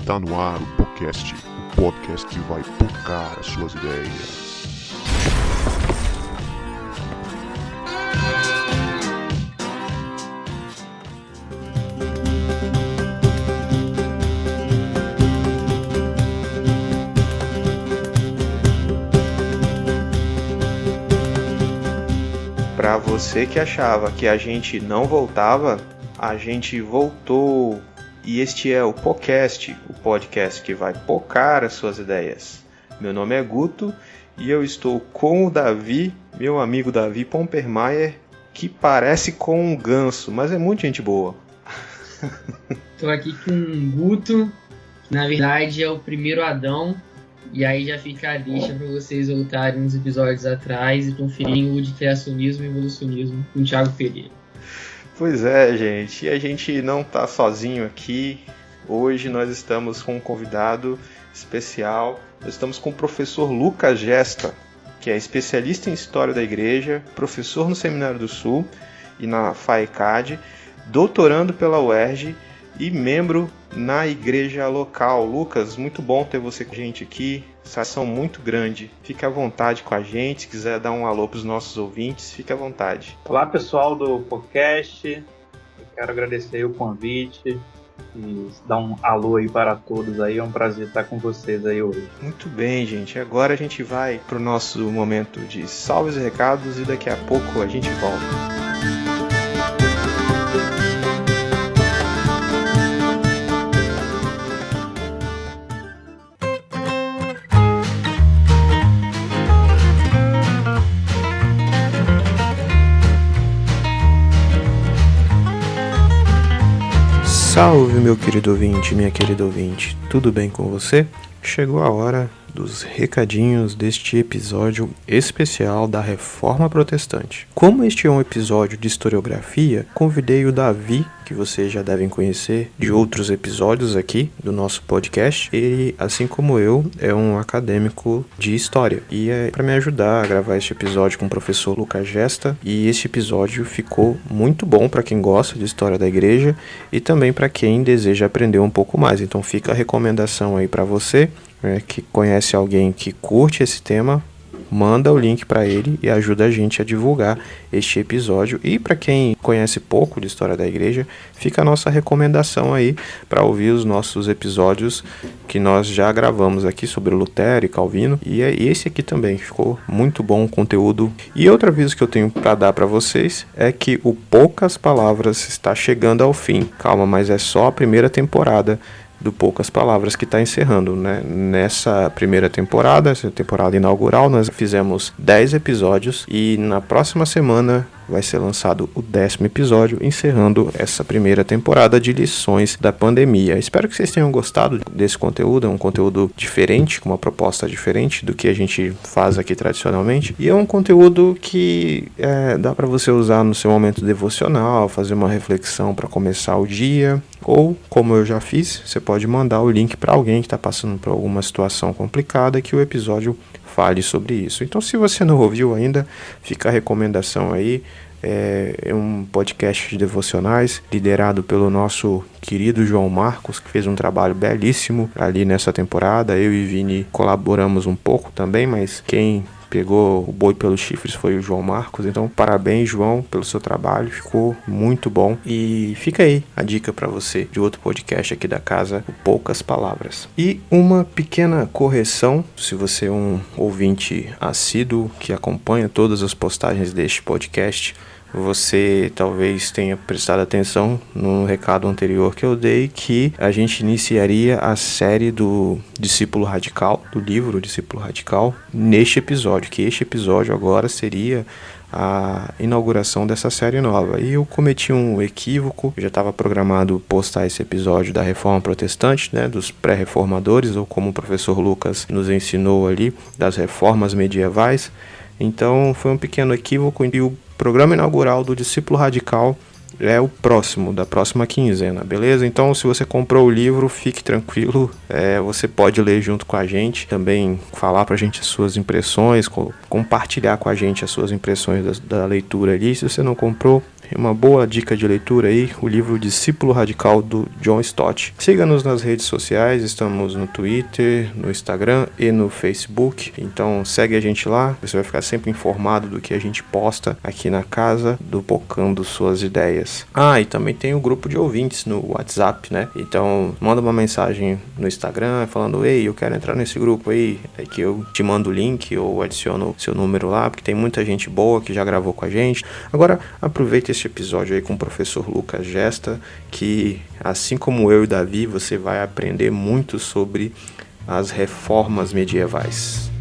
Está no ar o podcast que vai tocar as suas ideias. Para você que achava que a gente não voltava, a gente voltou. E este é o podcast que vai pocar as suas ideias. Meu nome é Guto e eu estou com o Davi, meu amigo Davi Pompermayer, que parece com um ganso, mas é muito gente boa. Estou aqui com o Guto, que na verdade é o primeiro Adão, e aí já fica a deixa para vocês voltarem uns episódios atrás e conferirem o de criacionismo e evolucionismo com o Thiago Pereira. Pois é, gente, e a gente não está sozinho aqui. Hoje nós estamos com um convidado especial. Nós estamos com o professor Lucas Gesta, que é especialista em História da Igreja, professor no Seminário do Sul e na FAECAD, doutorando pela UERJ e membro na igreja local. Lucas, muito bom ter você com a gente aqui. Satisfação muito grande. Fique à vontade com a gente. Se quiser dar um alô para os nossos ouvintes, fique à vontade. Olá, pessoal do podcast. Eu quero agradecer o convite e dar um alô aí para todos aí. É um prazer estar com vocês aí hoje. Muito bem, gente. Agora a gente vai para o nosso momento de salves e recados e daqui a pouco a gente volta. Salve, meu querido ouvinte, minha querida ouvinte, tudo bem com você? Chegou a hora dos recadinhos deste episódio especial da Reforma Protestante. Como este é um episódio de historiografia, convidei o Davi, que vocês já devem conhecer de outros episódios aqui do nosso podcast. Ele, assim como eu, é um acadêmico de história e é para me ajudar a gravar este episódio com o professor Lucas Gesta. E este episódio ficou muito bom para quem gosta de história da igreja e também para quem deseja aprender um pouco mais. Então fica a recomendação aí para você que conhece alguém que curte esse tema, manda o link para ele e ajuda a gente a divulgar este episódio. E para quem conhece pouco de história da igreja, fica a nossa recomendação aí para ouvir os nossos episódios que nós já gravamos aqui sobre Lutero e Calvino. E esse aqui também ficou muito bom o conteúdo. E outro aviso que eu tenho para dar para vocês é que o Poucas Palavras está chegando ao fim. Calma, mas é só a primeira temporada do Poucas Palavras que está encerrando, né? Nessa primeira temporada, essa temporada inaugural, nós fizemos 10 episódios e na próxima semana vai ser lançado o 10º episódio, encerrando essa primeira temporada de lições da pandemia. Espero que vocês tenham gostado desse conteúdo. É um conteúdo diferente, com uma proposta diferente do que a gente faz aqui tradicionalmente. E é um conteúdo que dá para você usar no seu momento devocional, fazer uma reflexão para começar o dia. Ou, como eu já fiz, você pode mandar o link para alguém que está passando por alguma situação complicada que o episódio fale sobre isso. Então, se você não ouviu ainda, fica a recomendação aí. É um podcast de devocionais liderado pelo nosso querido João Marcos, que fez um trabalho belíssimo ali nessa temporada. Eu e Vini colaboramos um pouco também, mas quem pegou o boi pelos chifres foi o João Marcos. Então, parabéns, João, pelo seu trabalho. Ficou muito bom. E fica aí a dica para você de outro podcast aqui da casa, o Poucas Palavras. E uma pequena correção, se você é um ouvinte assíduo que acompanha todas as postagens deste podcast, você talvez tenha prestado atenção no recado anterior que eu dei, que a gente iniciaria a série do Discípulo Radical, do livro Discípulo Radical, neste episódio, que este episódio agora seria a inauguração dessa série nova. E eu cometi um equívoco. Eu já estava programado postar esse episódio da Reforma Protestante, né, dos pré-reformadores, ou como o professor Lucas nos ensinou ali, das reformas medievais. Então foi um pequeno equívoco e o programa inaugural do Discípulo Radical é o próximo, da próxima quinzena, beleza? Então, se você comprou o livro, fique tranquilo, você pode ler junto com a gente, também falar pra gente as suas impressões, compartilhar com a gente as suas impressões da leitura ali. Se você não comprou, uma boa dica de leitura aí, o livro Discípulo Radical do John Stott. Siga-nos nas redes sociais, estamos no Twitter, no Instagram e no Facebook, então segue a gente lá, você vai ficar sempre informado do que a gente posta aqui na casa do Pocando Suas Ideias. E também tem o grupo de ouvintes no WhatsApp, né? Então manda uma mensagem no Instagram falando: ei, eu quero entrar nesse grupo aí, que eu te mando o link ou adiciono seu número lá, porque tem muita gente boa que já gravou com a gente. Agora aproveita esse episódio aí com o professor Lucas Gesta, que assim como eu e Davi, você vai aprender muito sobre as reformas medievais.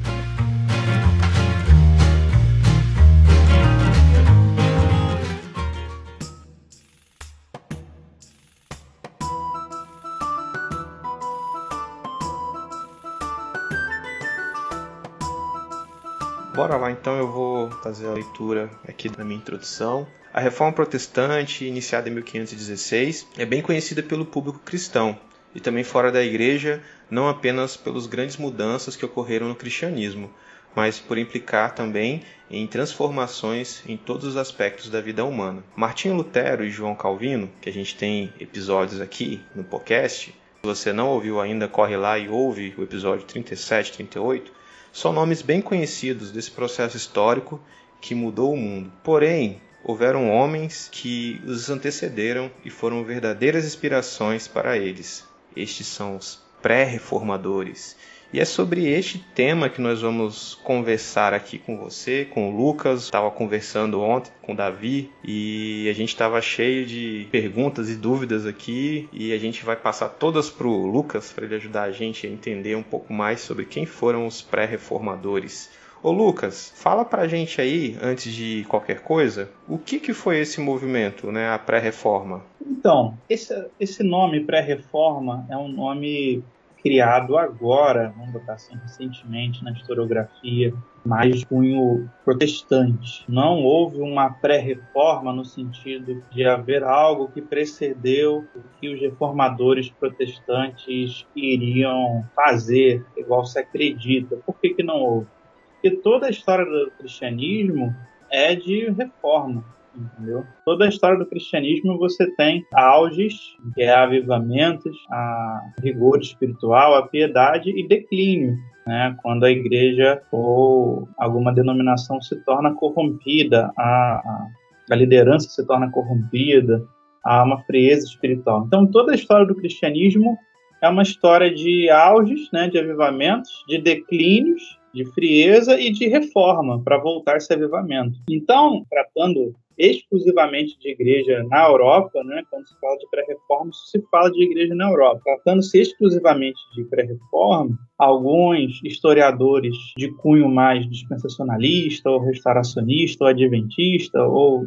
Bora lá, então eu vou fazer a leitura aqui da minha introdução. A Reforma Protestante, iniciada em 1516, é bem conhecida pelo público cristão e também fora da igreja, não apenas pelas grandes mudanças que ocorreram no cristianismo, mas por implicar também em transformações em todos os aspectos da vida humana. Martinho Lutero e João Calvino, que a gente tem episódios aqui no podcast, se você não ouviu ainda, corre lá e ouve o episódio 37, 38, são nomes bem conhecidos desse processo histórico que mudou o mundo. Porém, houveram homens que os antecederam e foram verdadeiras inspirações para eles. Estes são os pré-reformadores. E é sobre este tema que nós vamos conversar aqui com você, com o Lucas. Estava conversando ontem com o Davi e a gente estava cheio de perguntas e dúvidas aqui e a gente vai passar todas para o Lucas para ele ajudar a gente a entender um pouco mais sobre quem foram os pré-reformadores. Ô Lucas, fala pra gente aí, antes de qualquer coisa, o que foi esse movimento, né, a pré-reforma? Então, esse nome pré-reforma é um nome criado agora, vamos botar assim, recentemente na historiografia, mais de cunho protestante. Não houve uma pré-reforma no sentido de haver algo que precedeu o que os reformadores protestantes iriam fazer, igual se acredita. Por que não houve? Porque toda a história do cristianismo é de reforma. Entendeu? Toda a história do cristianismo você tem auges, que é avivamentos, a rigor espiritual, a piedade e declínio, né? Quando a igreja ou alguma denominação se torna corrompida, a liderança se torna corrompida, há uma frieza espiritual. Então toda a história do cristianismo é uma história de auges, né? De avivamentos, de declínios, de frieza e de reforma para voltar esse avivamento. Então, tratando exclusivamente de igreja na Europa, né? Quando se fala de pré-reforma, se fala de igreja na Europa. Tratando-se exclusivamente de pré-reforma, alguns historiadores de cunho mais dispensacionalista, ou restauracionista, ou adventista, ou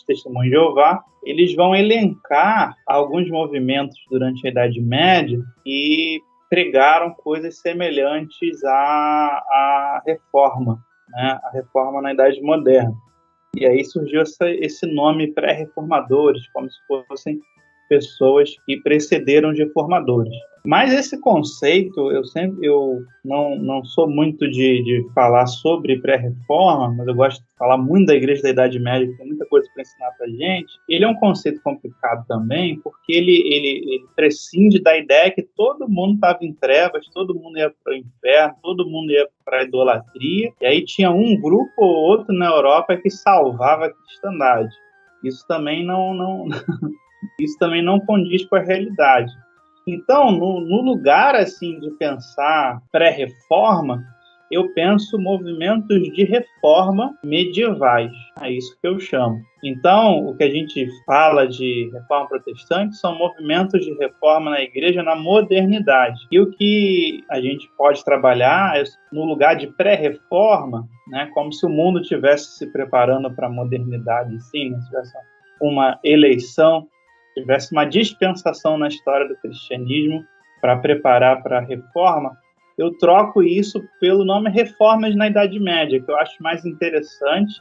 Testemunho de Jeová, eles vão elencar alguns movimentos durante a Idade Média e pregaram coisas semelhantes à reforma, né? A reforma na Idade Moderna. E aí surgiu esse nome pré-reformadores, como se fossem pessoas que precederam os reformadores. Mas esse conceito, eu não sou muito de falar sobre pré-reforma, mas eu gosto de falar muito da Igreja da Idade Média, que tem muita coisa para ensinar para a gente. Ele é um conceito complicado também, porque ele prescinde da ideia que todo mundo estava em trevas, todo mundo ia para o inferno, todo mundo ia para a idolatria, e aí tinha um grupo ou outro na Europa que salvava a cristandade. Isso também não condiz com a realidade. Então, no lugar assim de pensar pré-reforma, eu penso movimentos de reforma medievais. É isso que eu chamo. Então, o que a gente fala de reforma protestante são movimentos de reforma na igreja na modernidade. E o que a gente pode trabalhar é no lugar de pré-reforma, né, como se o mundo estivesse se preparando para a modernidade, sim, né, se tivesse uma eleição, tivesse uma dispensação na história do cristianismo para preparar para a reforma, eu troco isso pelo nome Reformas na Idade Média, que eu acho mais interessante,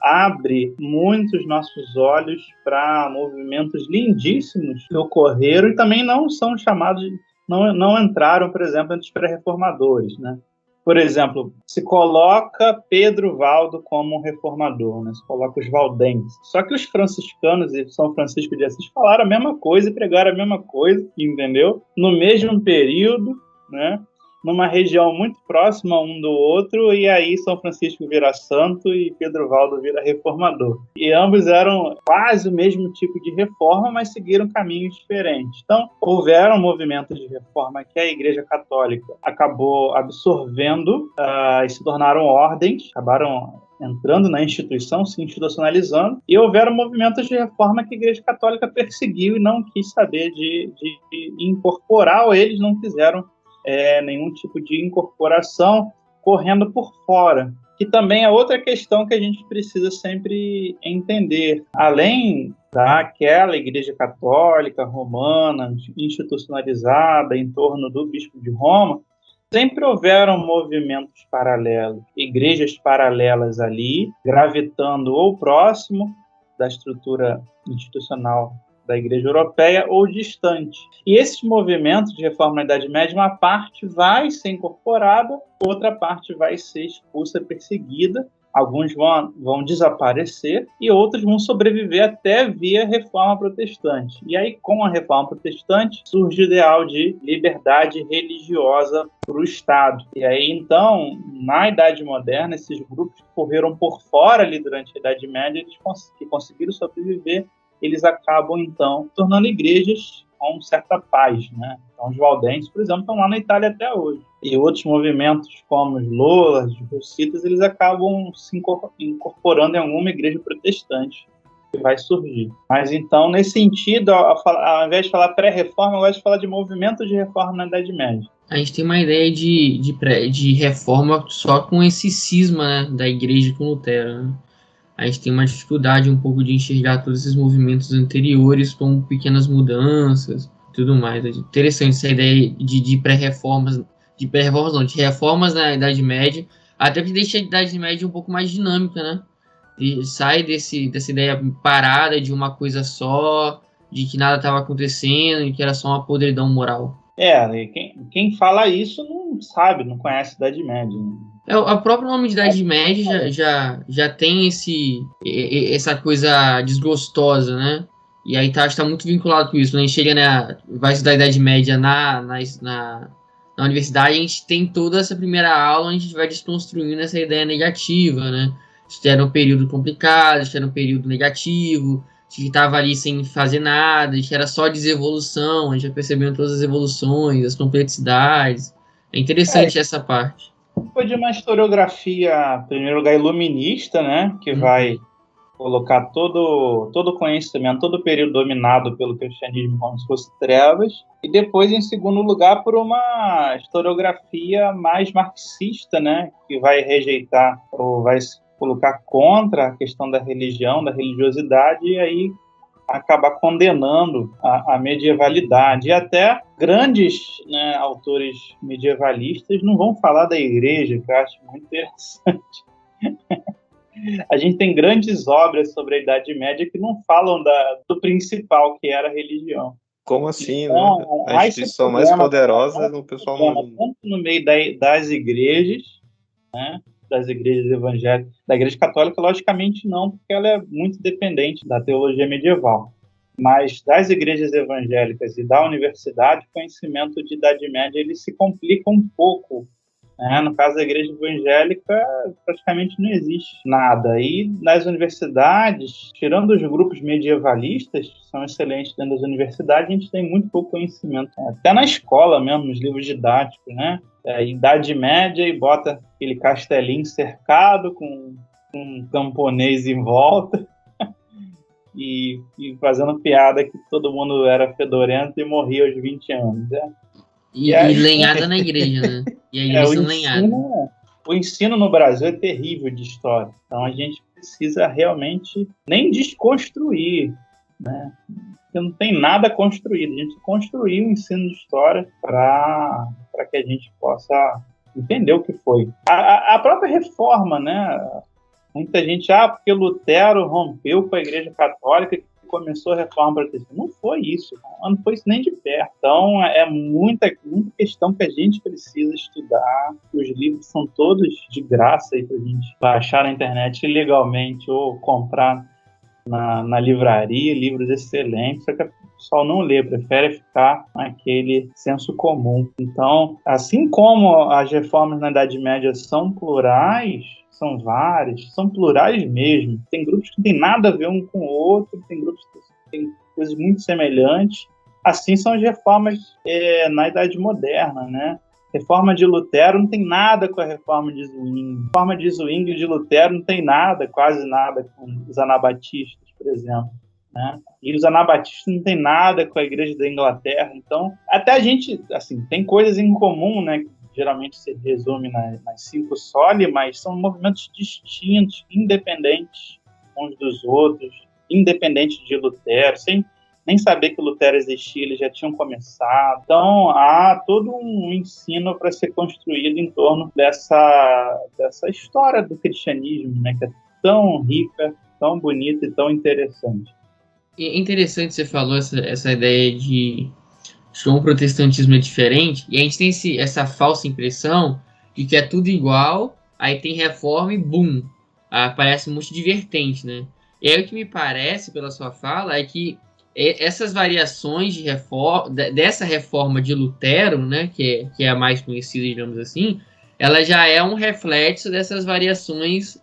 abre muitos nossos olhos para movimentos lindíssimos que ocorreram e também não são chamados, não entraram, por exemplo, entre os pré-reformadores, né? Por exemplo, se coloca Pedro Valdo como um reformador, né? Se coloca os valdenses. Só que os franciscanos e São Francisco de Assis falaram a mesma coisa e pregaram a mesma coisa, entendeu? No mesmo período, né? Numa região muito próxima um do outro, e aí São Francisco vira santo e Pedro Valdo vira reformador. E ambos eram quase o mesmo tipo de reforma, mas seguiram caminhos diferentes. Então, houveram movimentos de reforma que a Igreja Católica acabou absorvendo e se tornaram ordens, acabaram entrando na instituição, se institucionalizando, e houveram movimentos de reforma que a Igreja Católica perseguiu e não quis saber de incorporar, ou eles não quiseram nenhum tipo de incorporação, correndo por fora. Que também é outra questão que a gente precisa sempre entender. Além daquela Igreja Católica romana, institucionalizada em torno do Bispo de Roma, sempre houveram movimentos paralelos, igrejas paralelas ali, gravitando ou próximo da estrutura institucional da Igreja Europeia ou distante. E esses movimentos de reforma na Idade Média, uma parte vai ser incorporada, outra parte vai ser expulsa, perseguida, alguns vão desaparecer e outros vão sobreviver até via reforma protestante. E aí, com a reforma protestante, surge o ideal de liberdade religiosa para o Estado. E aí, então, na Idade Moderna, esses grupos que correram por fora ali durante a Idade Média, eles que conseguiram sobreviver, eles acabam, então, tornando igrejas com certa paz, né? Então, os valdenses, por exemplo, estão lá na Itália até hoje. E outros movimentos, como os lolas, os russitas, eles acabam se incorporando em alguma igreja protestante que vai surgir. Mas, então, nesse sentido, ao invés de falar pré-reforma, eu gosto de falar de movimento de reforma na Idade Média. A gente tem uma ideia de reforma só com esse cisma, né, da igreja com Lutero, né? A gente tem uma dificuldade um pouco de enxergar todos esses movimentos anteriores como pequenas mudanças e tudo mais. É interessante essa ideia de pré-reformas, de reformas na Idade Média, até porque deixa a Idade Média um pouco mais dinâmica, né? E sai dessa ideia parada de uma coisa só, de que nada estava acontecendo e que era só uma podridão moral. Quem fala isso não sabe, não conhece a Idade Média, né? O próprio nome de Idade Média já tem essa coisa desgostosa, né? E aí está muito vinculado com isso. Quando a gente chega, vai estudar a Idade Média na universidade, a gente tem toda essa primeira aula onde a gente vai desconstruindo essa ideia negativa, né? Isso era um período complicado, isso era um período negativo, a gente estava ali sem fazer nada, a gente era só desevolução, a gente vai percebendo todas as evoluções, as complexidades. É interessante essa parte. Foi de uma historiografia, em primeiro lugar, iluminista, né, que vai colocar todo o conhecimento, todo o período dominado pelo cristianismo como se fosse trevas, e depois, em segundo lugar, por uma historiografia mais marxista, né, que vai rejeitar ou vai se colocar contra a questão da religião, da religiosidade, e aí acabar condenando a medievalidade. E até grandes, né, autores medievalistas não vão falar da igreja, que eu acho muito interessante. A gente tem grandes obras sobre a Idade Média que não falam do principal, que era a religião. Como assim, então, né? A instituição mais poderosa no pessoal tanto no meio das igrejas, né? Das igrejas evangélicas, da Igreja Católica, logicamente não, porque ela é muito dependente da teologia medieval. Mas das igrejas evangélicas e da universidade, o conhecimento de Idade Média ele se complica um pouco, né? No caso da igreja evangélica, praticamente não existe nada. E nas universidades, tirando os grupos medievalistas, que são excelentes dentro das universidades, a gente tem muito pouco conhecimento. Até na escola mesmo, nos livros didáticos, né? Idade Média e bota aquele castelinho cercado com um camponês em volta e fazendo piada que todo mundo era fedorento e morria aos 20 anos. Né? E lenhada na igreja, né? E a igreja lenhada. O ensino no Brasil é terrível de história. Então a gente precisa realmente nem desconstruir, né? Porque não tem nada construído. A gente construiu o ensino de história para que a gente possa entender o que foi. A própria reforma, né? Muita gente, porque Lutero rompeu com a Igreja Católica e começou a reforma protestante. Não foi isso. Não foi isso nem de perto. Então, é muita questão que a gente precisa estudar. Os livros são todos de graça aí para a gente baixar na internet legalmente ou comprar na livraria, livros excelentes, só que o pessoal não lê, prefere ficar naquele senso comum. Então, assim como as reformas na Idade Média são plurais, são várias, são plurais mesmo. Tem grupos que não tem nada a ver um com o outro, tem grupos que têm coisas muito semelhantes. Assim são as reformas na Idade Moderna, né? Reforma de Lutero não tem nada com a reforma de Zwingli. A reforma de Zwingli e de Lutero não tem nada, quase nada, com os anabatistas, por exemplo, né? E os anabatistas não tem nada com a Igreja da Inglaterra. Então, até a gente, assim, tem coisas em comum, né? Que geralmente se resume nas 5 soli, mas são movimentos distintos, independentes uns dos outros, independentes de Lutero, sem nem saber que Lutero existia, eles já tinham começado. Então, há todo um ensino para ser construído em torno dessa história do cristianismo, né, que é tão rica, tão bonita e tão interessante. É interessante você falou essa ideia de que o protestantismo é diferente, e a gente tem essa falsa impressão de que é tudo igual, aí tem reforma e bum, parece muito divertente, né? E aí o que me parece, pela sua fala, é que essas variações de dessa reforma de Lutero, né, que é a mais conhecida, digamos assim, ela já é um reflexo dessas variações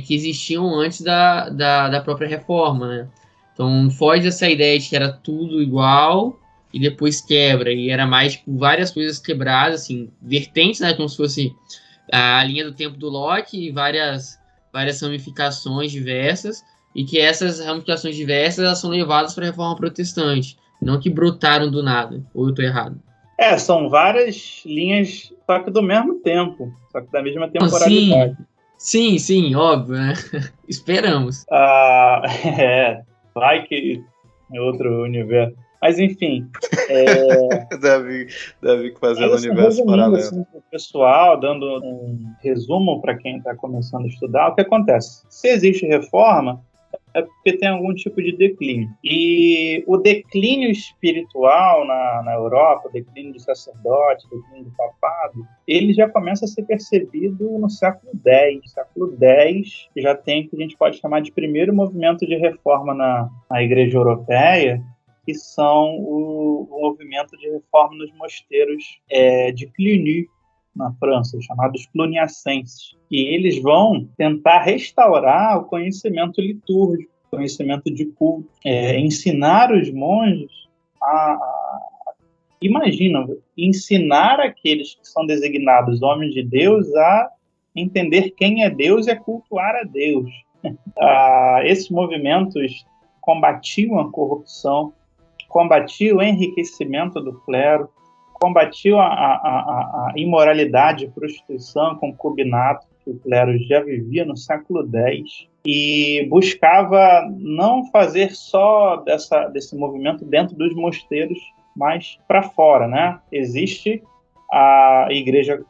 que existiam antes da própria reforma, né? Então foge dessa ideia de que era tudo igual e depois quebra, e era mais tipo, várias coisas quebradas, assim, vertentes, né, como se fosse a linha do tempo do Locke e várias ramificações diversas, e que essas ramificações diversas elas são levadas para a reforma protestante, não que brotaram do nada, ou eu estou errado? São várias linhas, só que do mesmo tempo, só que da mesma temporalidade. Sim, óbvio, né? Esperamos. Vai que é outro universo. Mas, enfim... Davi fazendo universo paralelo. Assim, pro pessoal, dando um resumo para quem está começando a estudar, o que acontece? Se existe reforma, é porque tem algum tipo de declínio. E o declínio espiritual na Europa, o declínio do sacerdote, o declínio do papado, ele já começa a ser percebido no século X. No século X já tem o que a gente pode chamar de primeiro movimento de reforma na Igreja Europeia, que são o movimento de reforma nos mosteiros de Cluny, na França, chamados cluniacenses. E eles vão tentar restaurar o conhecimento litúrgico, o conhecimento de culto, ensinar os monges imagina, ensinar aqueles que são designados homens de Deus a entender quem é Deus e a cultuar a Deus. Esses movimentos combatiam a corrupção, combatiam o enriquecimento do clero, combatiam a imoralidade e prostituição, concubinato, que o clero já vivia no século X, e buscava não fazer só desse movimento dentro dos mosteiros, mas para fora, né? Existe a Igreja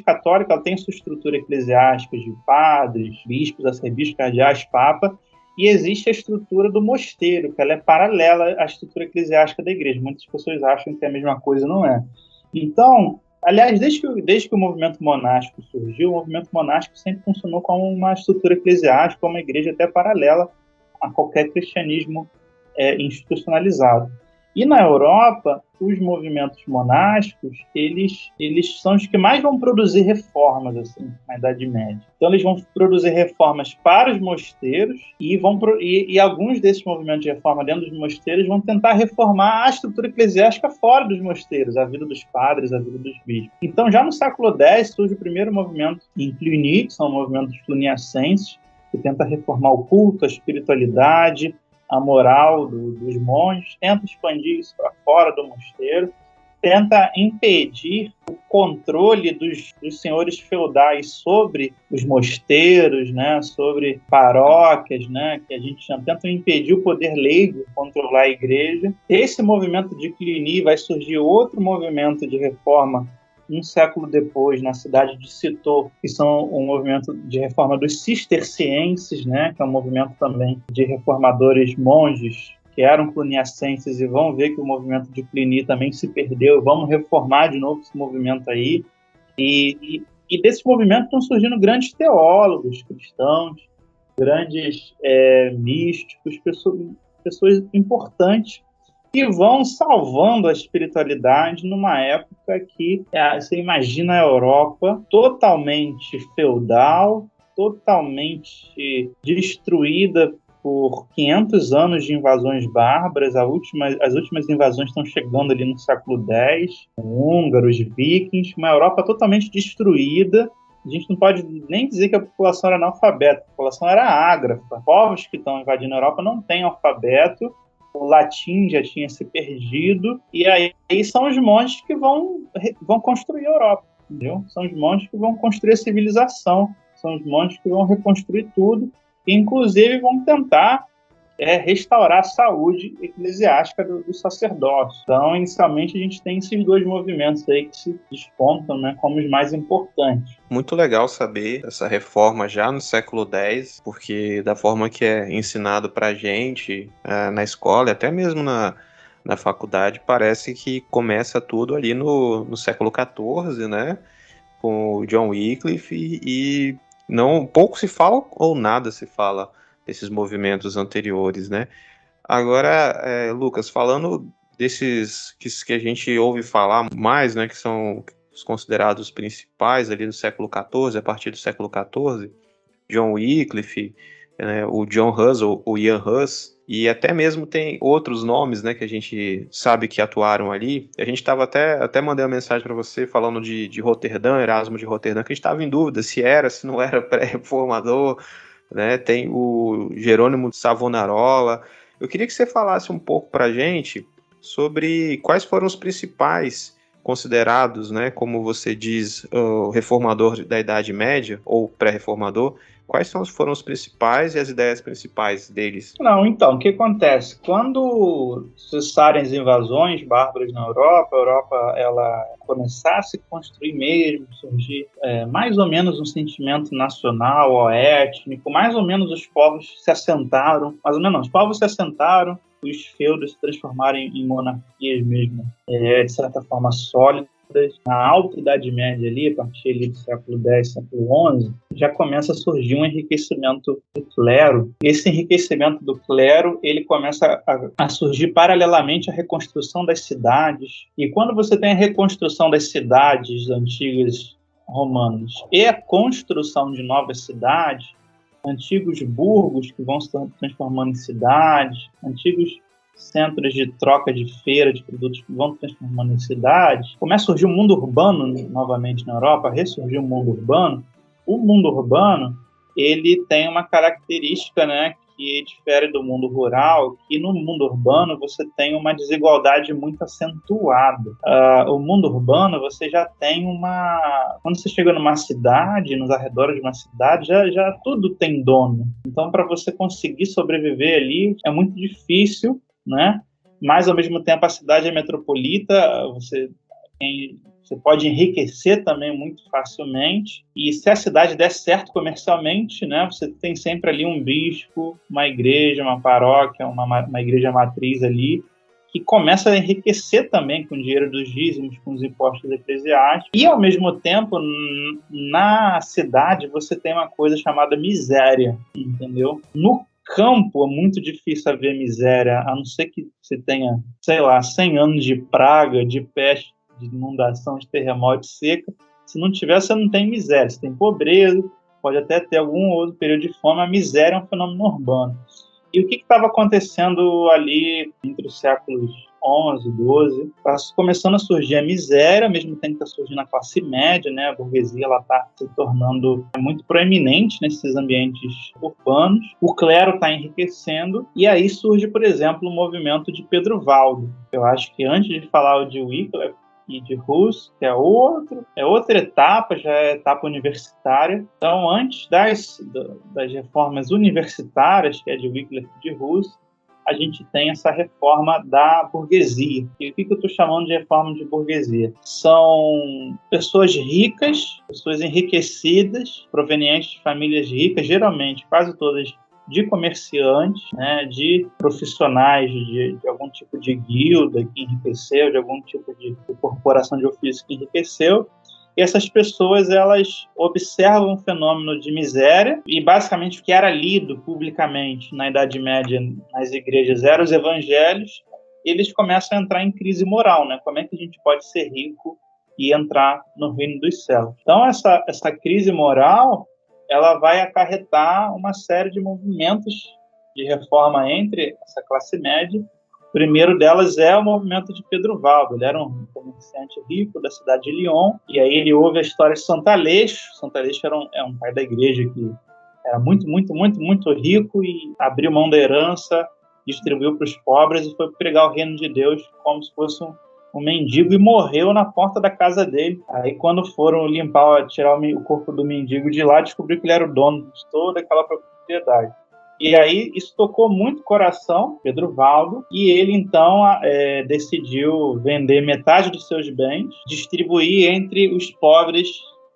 Católica, ela tem sua estrutura eclesiástica de padres, bispos, arcebispos, cardeais, papa, e existe a estrutura do mosteiro, que ela é paralela à estrutura eclesiástica da igreja. Muitas pessoas acham que é a mesma coisa, não é. Então, aliás, desde que o movimento monástico surgiu, o movimento monástico sempre funcionou como uma estrutura eclesiástica, uma igreja até paralela a qualquer cristianismo institucionalizado. E na Europa, os movimentos monásticos, eles são os que mais vão produzir reformas assim, na Idade Média. Então, eles vão produzir reformas para os mosteiros e alguns desses movimentos de reforma dentro dos mosteiros vão tentar reformar a estrutura eclesiástica fora dos mosteiros, a vida dos padres, a vida dos bispos. Então, já no século X, surge o primeiro movimento em Cluny, que são movimentos cluniacenses, que tenta reformar o culto, a espiritualidade, a moral dos monges, tenta expandir isso para fora do mosteiro, tenta impedir o controle dos senhores feudais sobre os mosteiros, né, sobre paróquias, né, que a gente chama, tenta impedir o poder leigo controlar a igreja. Esse movimento de Cluny vai surgir outro movimento de reforma um século depois, na cidade de Citeaux, que são um movimento de reforma dos cistercienses, né, que é um movimento também de reformadores monges que eram cluniacenses e vão ver que o movimento de Cluny também se perdeu, vamos reformar de novo esse movimento aí. E desse movimento estão surgindo grandes teólogos cristãos, grandes místicos, pessoas importantes que vão salvando a espiritualidade numa época que você imagina a Europa totalmente feudal, totalmente destruída por 500 anos de invasões bárbaras. As últimas invasões estão chegando ali no século X, húngaros, vikings, uma Europa totalmente destruída. A gente não pode nem dizer que a população era analfabeta, a população era ágrafa. Povos que estão invadindo a Europa não têm alfabeto, o latim já tinha se perdido, e aí são os monges que vão construir a Europa, entendeu? São os monges que vão construir a civilização, são os monges que vão reconstruir tudo, e inclusive vão tentar restaurar a saúde eclesiástica do sacerdócio. Então, inicialmente, a gente tem esses dois movimentos aí que se despontam, né, como os mais importantes. Muito legal saber essa reforma já no século X, porque da forma que é ensinado pra gente na escola, e até mesmo na faculdade, parece que começa tudo ali no século XIV, né, com o John Wycliffe, e pouco se fala ou nada se fala desses movimentos anteriores, né? Agora, Lucas, falando desses que a gente ouve falar mais, né, que são os considerados principais ali do século XIV, a partir do século XIV, John Wycliffe, o John Hus, o Ian Hus, e até mesmo tem outros nomes, né, que a gente sabe que atuaram ali. A gente estava até mandei uma mensagem para você falando de Roterdã, Erasmo de Roterdã, que a gente estava em dúvida se não era pré-reformador, né? Tem o Jerônimo de Savonarola. Eu queria que você falasse um pouco para a gente sobre quais foram os principais considerados, né, como você diz, o reformador da Idade Média, ou pré-reformador. Quais foram os principais e as ideias principais deles? Não, então, o que acontece? Quando cessarem as invasões bárbaras na Europa, a Europa ela começar a se construir mesmo, surgir mais ou menos um sentimento nacional ou étnico, mais ou menos os povos se assentaram, mais ou menos não, os povos se assentaram, os feudos se transformaram em monarquias mesmo, de certa forma sólidas. Na alta Idade Média, ali, a partir ali do século X, século XI, já começa a surgir um enriquecimento do clero. Esse enriquecimento do clero ele começa a surgir paralelamente à reconstrução das cidades. E quando você tem a reconstrução das cidades antigas romanas e a construção de novas cidades, antigos burgos que vão se transformando em cidades, antigos centros de troca de feira de produtos que vão transformando em cidades, começa a surgir o mundo urbano novamente na Europa, ressurgiu o mundo urbano. O mundo urbano, ele tem uma característica, né, que difere do mundo rural, que no mundo urbano você tem uma desigualdade muito acentuada. O mundo urbano, você já tem quando você chega numa cidade, nos arredores de uma cidade, já tudo tem dono. Então, para você conseguir sobreviver ali, é muito difícil, né? Mas, ao mesmo tempo, a cidade é metropolita, você pode enriquecer também muito facilmente, e se a cidade der certo comercialmente, né, você tem sempre ali um bispo, uma igreja, uma paróquia, uma igreja matriz ali, que começa a enriquecer também com o dinheiro dos dízimos, com os impostos eclesiásticos, e ao mesmo tempo, na cidade, você tem uma coisa chamada miséria, entendeu? No campo é muito difícil haver miséria, a não ser que você tenha, 100 anos de praga, de peste, de inundação, de terremoto, de seca. Se não tiver, você não tem miséria, você tem pobreza, pode até ter algum outro período de fome. A miséria é um fenômeno urbano. E o que estava acontecendo ali entre os séculos XI, XII? Está começando a surgir a miséria, ao mesmo tempo que está surgindo a classe média, né? A burguesia está se tornando muito proeminente nesses ambientes urbanos. O clero está enriquecendo, e aí surge, por exemplo, o movimento de Pedro Valdo. Eu acho que antes de falar de Wycliffe e de Hus, que é outra etapa, já é etapa universitária. Então, antes das reformas universitárias, que é de Wycliffe e de Hus, a gente tem essa reforma da burguesia. E o que eu estou chamando de reforma de burguesia? São pessoas ricas, pessoas enriquecidas, provenientes de famílias ricas, geralmente quase todas de comerciantes, né, de profissionais de algum tipo de guilda que enriqueceu, de algum tipo de corporação de ofício que enriqueceu. E essas pessoas, elas observam um fenômeno de miséria e, basicamente, o que era lido publicamente na Idade Média nas igrejas eram os evangelhos. Eles começam a entrar em crise moral, né? Como é que a gente pode ser rico e entrar no reino dos céus? Então, essa crise moral, ela vai acarretar uma série de movimentos de reforma entre essa classe média. O primeiro delas é o movimento de Pedro Valdo. Ele era um comerciante rico da cidade de Lyon, e aí ele ouve a história de Santo Aleixo. Santo Aleixo era um pai da igreja que era muito, muito, muito, muito rico e abriu mão da herança, distribuiu para os pobres e foi pregar o reino de Deus como se fosse um mendigo, e morreu na porta da casa dele. Aí, quando foram tirar o corpo do mendigo de lá, descobriu que ele era o dono de toda aquela propriedade. E aí isso tocou muito o coração, Pedro Valdo, e ele então decidiu vender metade dos seus bens, distribuir entre os pobres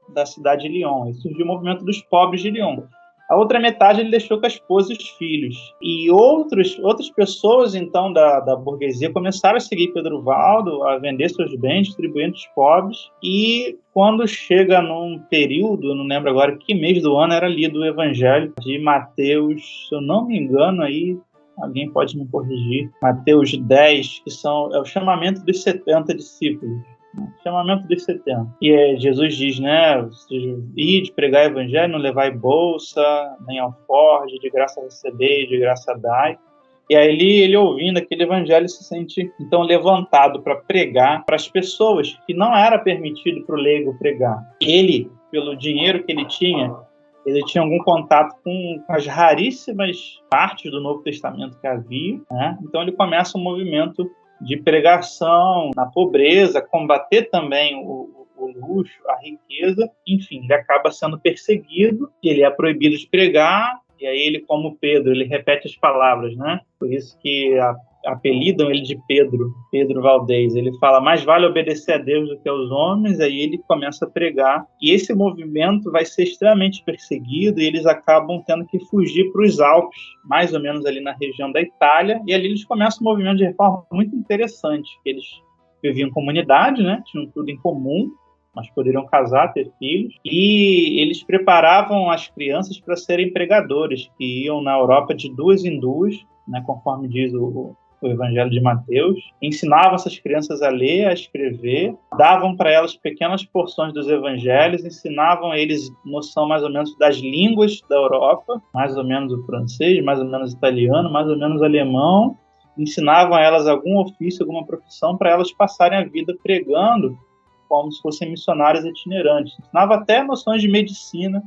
da cidade de Lyon. Aí surgiu o movimento dos pobres de Lyon. A outra metade ele deixou com a esposa e os filhos. E outras pessoas, então, da burguesia começaram a seguir Pedro Valdo, a vender seus bens, distribuindo os pobres. E quando chega num período, não lembro agora que mês do ano, era lido o Evangelho de Mateus, se eu não me engano, aí alguém pode me corrigir, Mateus 10, que é o chamamento dos 70 discípulos. Chamamento dos 70. E Jesus diz, né? Ide, pregar o evangelho, não levai bolsa, nem alforje, de graça recebei, de graça dai. E aí ele ouvindo aquele evangelho se sente então levantado para pregar para as pessoas, que não era permitido para o leigo pregar. Ele, pelo dinheiro que ele tinha algum contato com as raríssimas partes do Novo Testamento que havia, né? Então ele começa um movimento de pregação na pobreza, combater também o luxo, a riqueza. Enfim, ele acaba sendo perseguido, ele é proibido de pregar, e aí ele, como Pedro, ele repete as palavras, né? Por isso que apelidam ele de Pedro Valdez. Ele fala, mais vale obedecer a Deus do que aos homens. Aí ele começa a pregar, e esse movimento vai ser extremamente perseguido, e eles acabam tendo que fugir para os Alpes, mais ou menos ali na região da Itália, e ali eles começam um movimento de reforma muito interessante. Eles viviam em comunidade, né? Tinham tudo em comum, mas poderiam casar, ter filhos, e eles preparavam as crianças para serem pregadores, que iam na Europa de duas em duas, né, conforme diz o Evangelho de Mateus, ensinavam essas crianças a ler, a escrever, davam para elas pequenas porções dos evangelhos, ensinavam a eles noção mais ou menos das línguas da Europa, mais ou menos o francês, mais ou menos o italiano, mais ou menos o alemão, ensinavam a elas algum ofício, alguma profissão, para elas passarem a vida pregando como se fossem missionários itinerantes. Ensinava até noções de medicina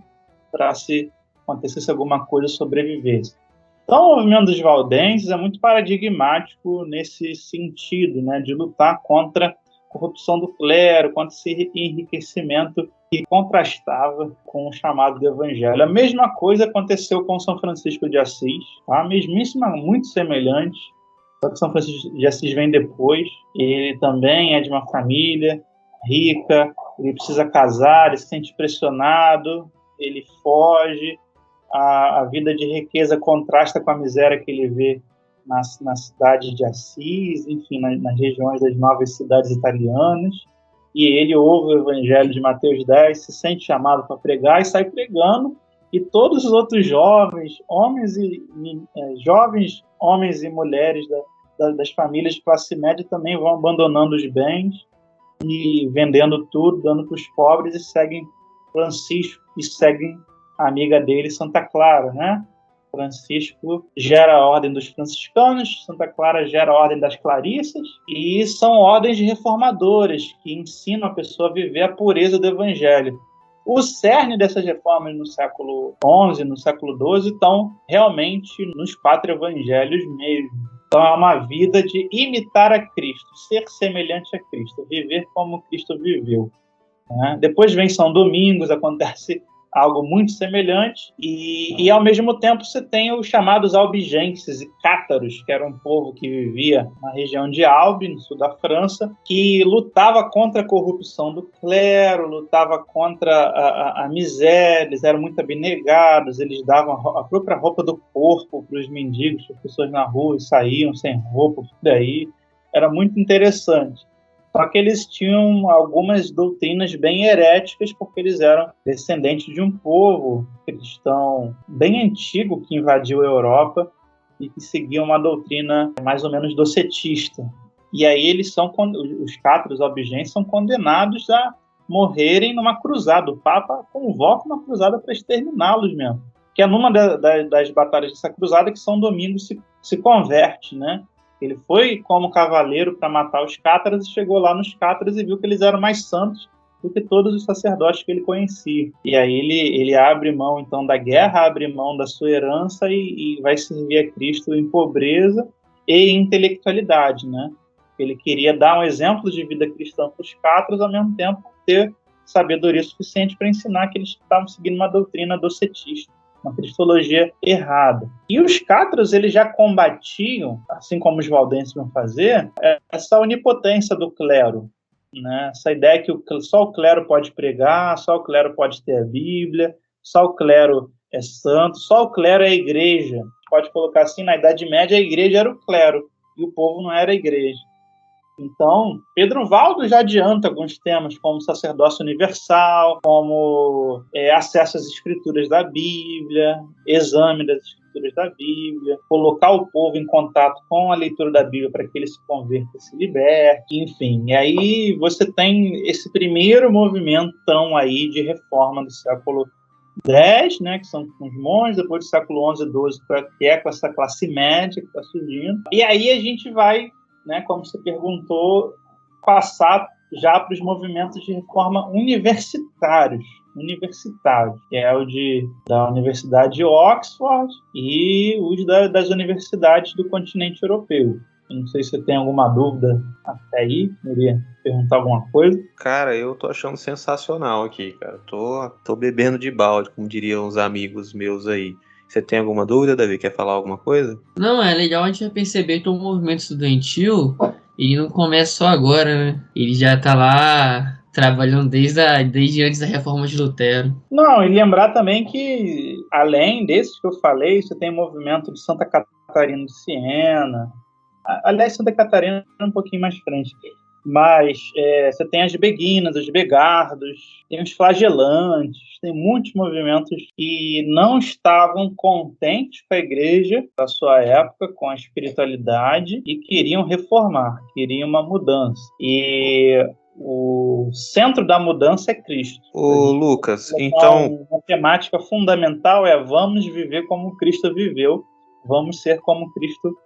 para, se acontecesse alguma coisa, sobrevivesse. Então, o movimento dos valdenses é muito paradigmático nesse sentido, né, de lutar contra a corrupção do clero, contra esse enriquecimento que contrastava com o chamado do Evangelho. A mesma coisa aconteceu com São Francisco de Assis, tá? Mesmíssima, muito semelhante, só que São Francisco de Assis vem depois. Ele também é de uma família rica, ele precisa casar, ele se sente pressionado, ele foge. A vida de riqueza contrasta com a miséria que ele vê na cidade de Assis, enfim, nas regiões das novas cidades italianas. E ele ouve o Evangelho de Mateus 10, se sente chamado para pregar e sai pregando. E todos os outros jovens, homens e mulheres das famílias de classe média também vão abandonando os bens e vendendo tudo, dando para os pobres, e seguem Francisco e seguem a amiga dele, Santa Clara, né? Francisco gera a ordem dos franciscanos, Santa Clara gera a ordem das clarissas, e são ordens reformadoras que ensinam a pessoa a viver a pureza do Evangelho. O cerne dessas reformas no século XI, no século XII, estão realmente nos 4 evangelhos mesmo. Então é uma vida de imitar a Cristo, ser semelhante a Cristo, viver como Cristo viveu, né? Depois vem São Domingos, acontece algo muito semelhante, e ao mesmo tempo você tem os chamados albigenses e cátaros, que era um povo que vivia na região de Albi, no sul da França, que lutava contra a corrupção do clero, lutava contra a miséria, eles eram muito abnegados, eles davam a própria roupa do corpo para os mendigos, para as pessoas na rua, e saíam sem roupa, por aí. Era muito interessante. Só que eles tinham algumas doutrinas bem heréticas, porque eles eram descendentes de um povo cristão bem antigo que invadiu a Europa e que seguia uma doutrina mais ou menos docetista. E aí os cátaros albigenses são condenados a morrerem numa cruzada. O Papa convoca uma cruzada para exterminá-los mesmo. Que é numa das batalhas dessa cruzada que São Domingo se converte, né? Ele foi como cavaleiro para matar os cátaros e chegou lá nos cátaros e viu que eles eram mais santos do que todos os sacerdotes que ele conhecia. E aí ele abre mão, então, da guerra, abre mão da sua herança e vai servir a Cristo em pobreza e intelectualidade, né? Ele queria dar um exemplo de vida cristã para os cátaros, ao mesmo tempo ter sabedoria suficiente para ensinar que eles estavam seguindo uma doutrina docetista, uma cristologia errada. E os cátaros, eles já combatiam, assim como os valdenses vão fazer, essa onipotência do clero, né? Essa ideia que só o clero pode pregar, só o clero pode ter a Bíblia, só o clero é santo, só o clero é a igreja. Pode colocar assim, na Idade Média a igreja era o clero e o povo não era a igreja. Então, Pedro Valdo já adianta alguns temas, como sacerdócio universal, como acesso às escrituras da Bíblia, exame das escrituras da Bíblia, colocar o povo em contato com a leitura da Bíblia para que ele se converta e se liberte, enfim. E aí você tem esse primeiro movimentão aí de reforma do século X, né, que são os monges, depois do século XI e XII, que é com essa classe média que está surgindo. E aí a gente vai, né, como você perguntou, passar já para os movimentos de reforma universitários, que é o da Universidade de Oxford e os das universidades do continente europeu. Não sei se você tem alguma dúvida até aí, queria perguntar alguma coisa. Cara, eu tô achando sensacional aqui, cara. Tô bebendo de balde, como diriam os amigos meus aí. Você tem alguma dúvida, Davi? Quer falar alguma coisa? Não, é legal a gente perceber que o movimento estudantil, ele não começa só agora, né? Ele já tá lá trabalhando desde antes da reforma de Lutero. Não, e lembrar também que, além desses que eu falei, você tem o movimento de Santa Catarina de Siena. Aliás, Santa Catarina é um pouquinho mais frente. Mas você tem as beguinas, os begardos, tem os flagelantes, tem muitos movimentos que não estavam contentes com a igreja da sua época, com a espiritualidade, e queriam reformar, queriam uma mudança. E o centro da mudança é Cristo. Ô, Lucas, então... A temática fundamental é: vamos viver como Cristo viveu, vamos ser como Cristo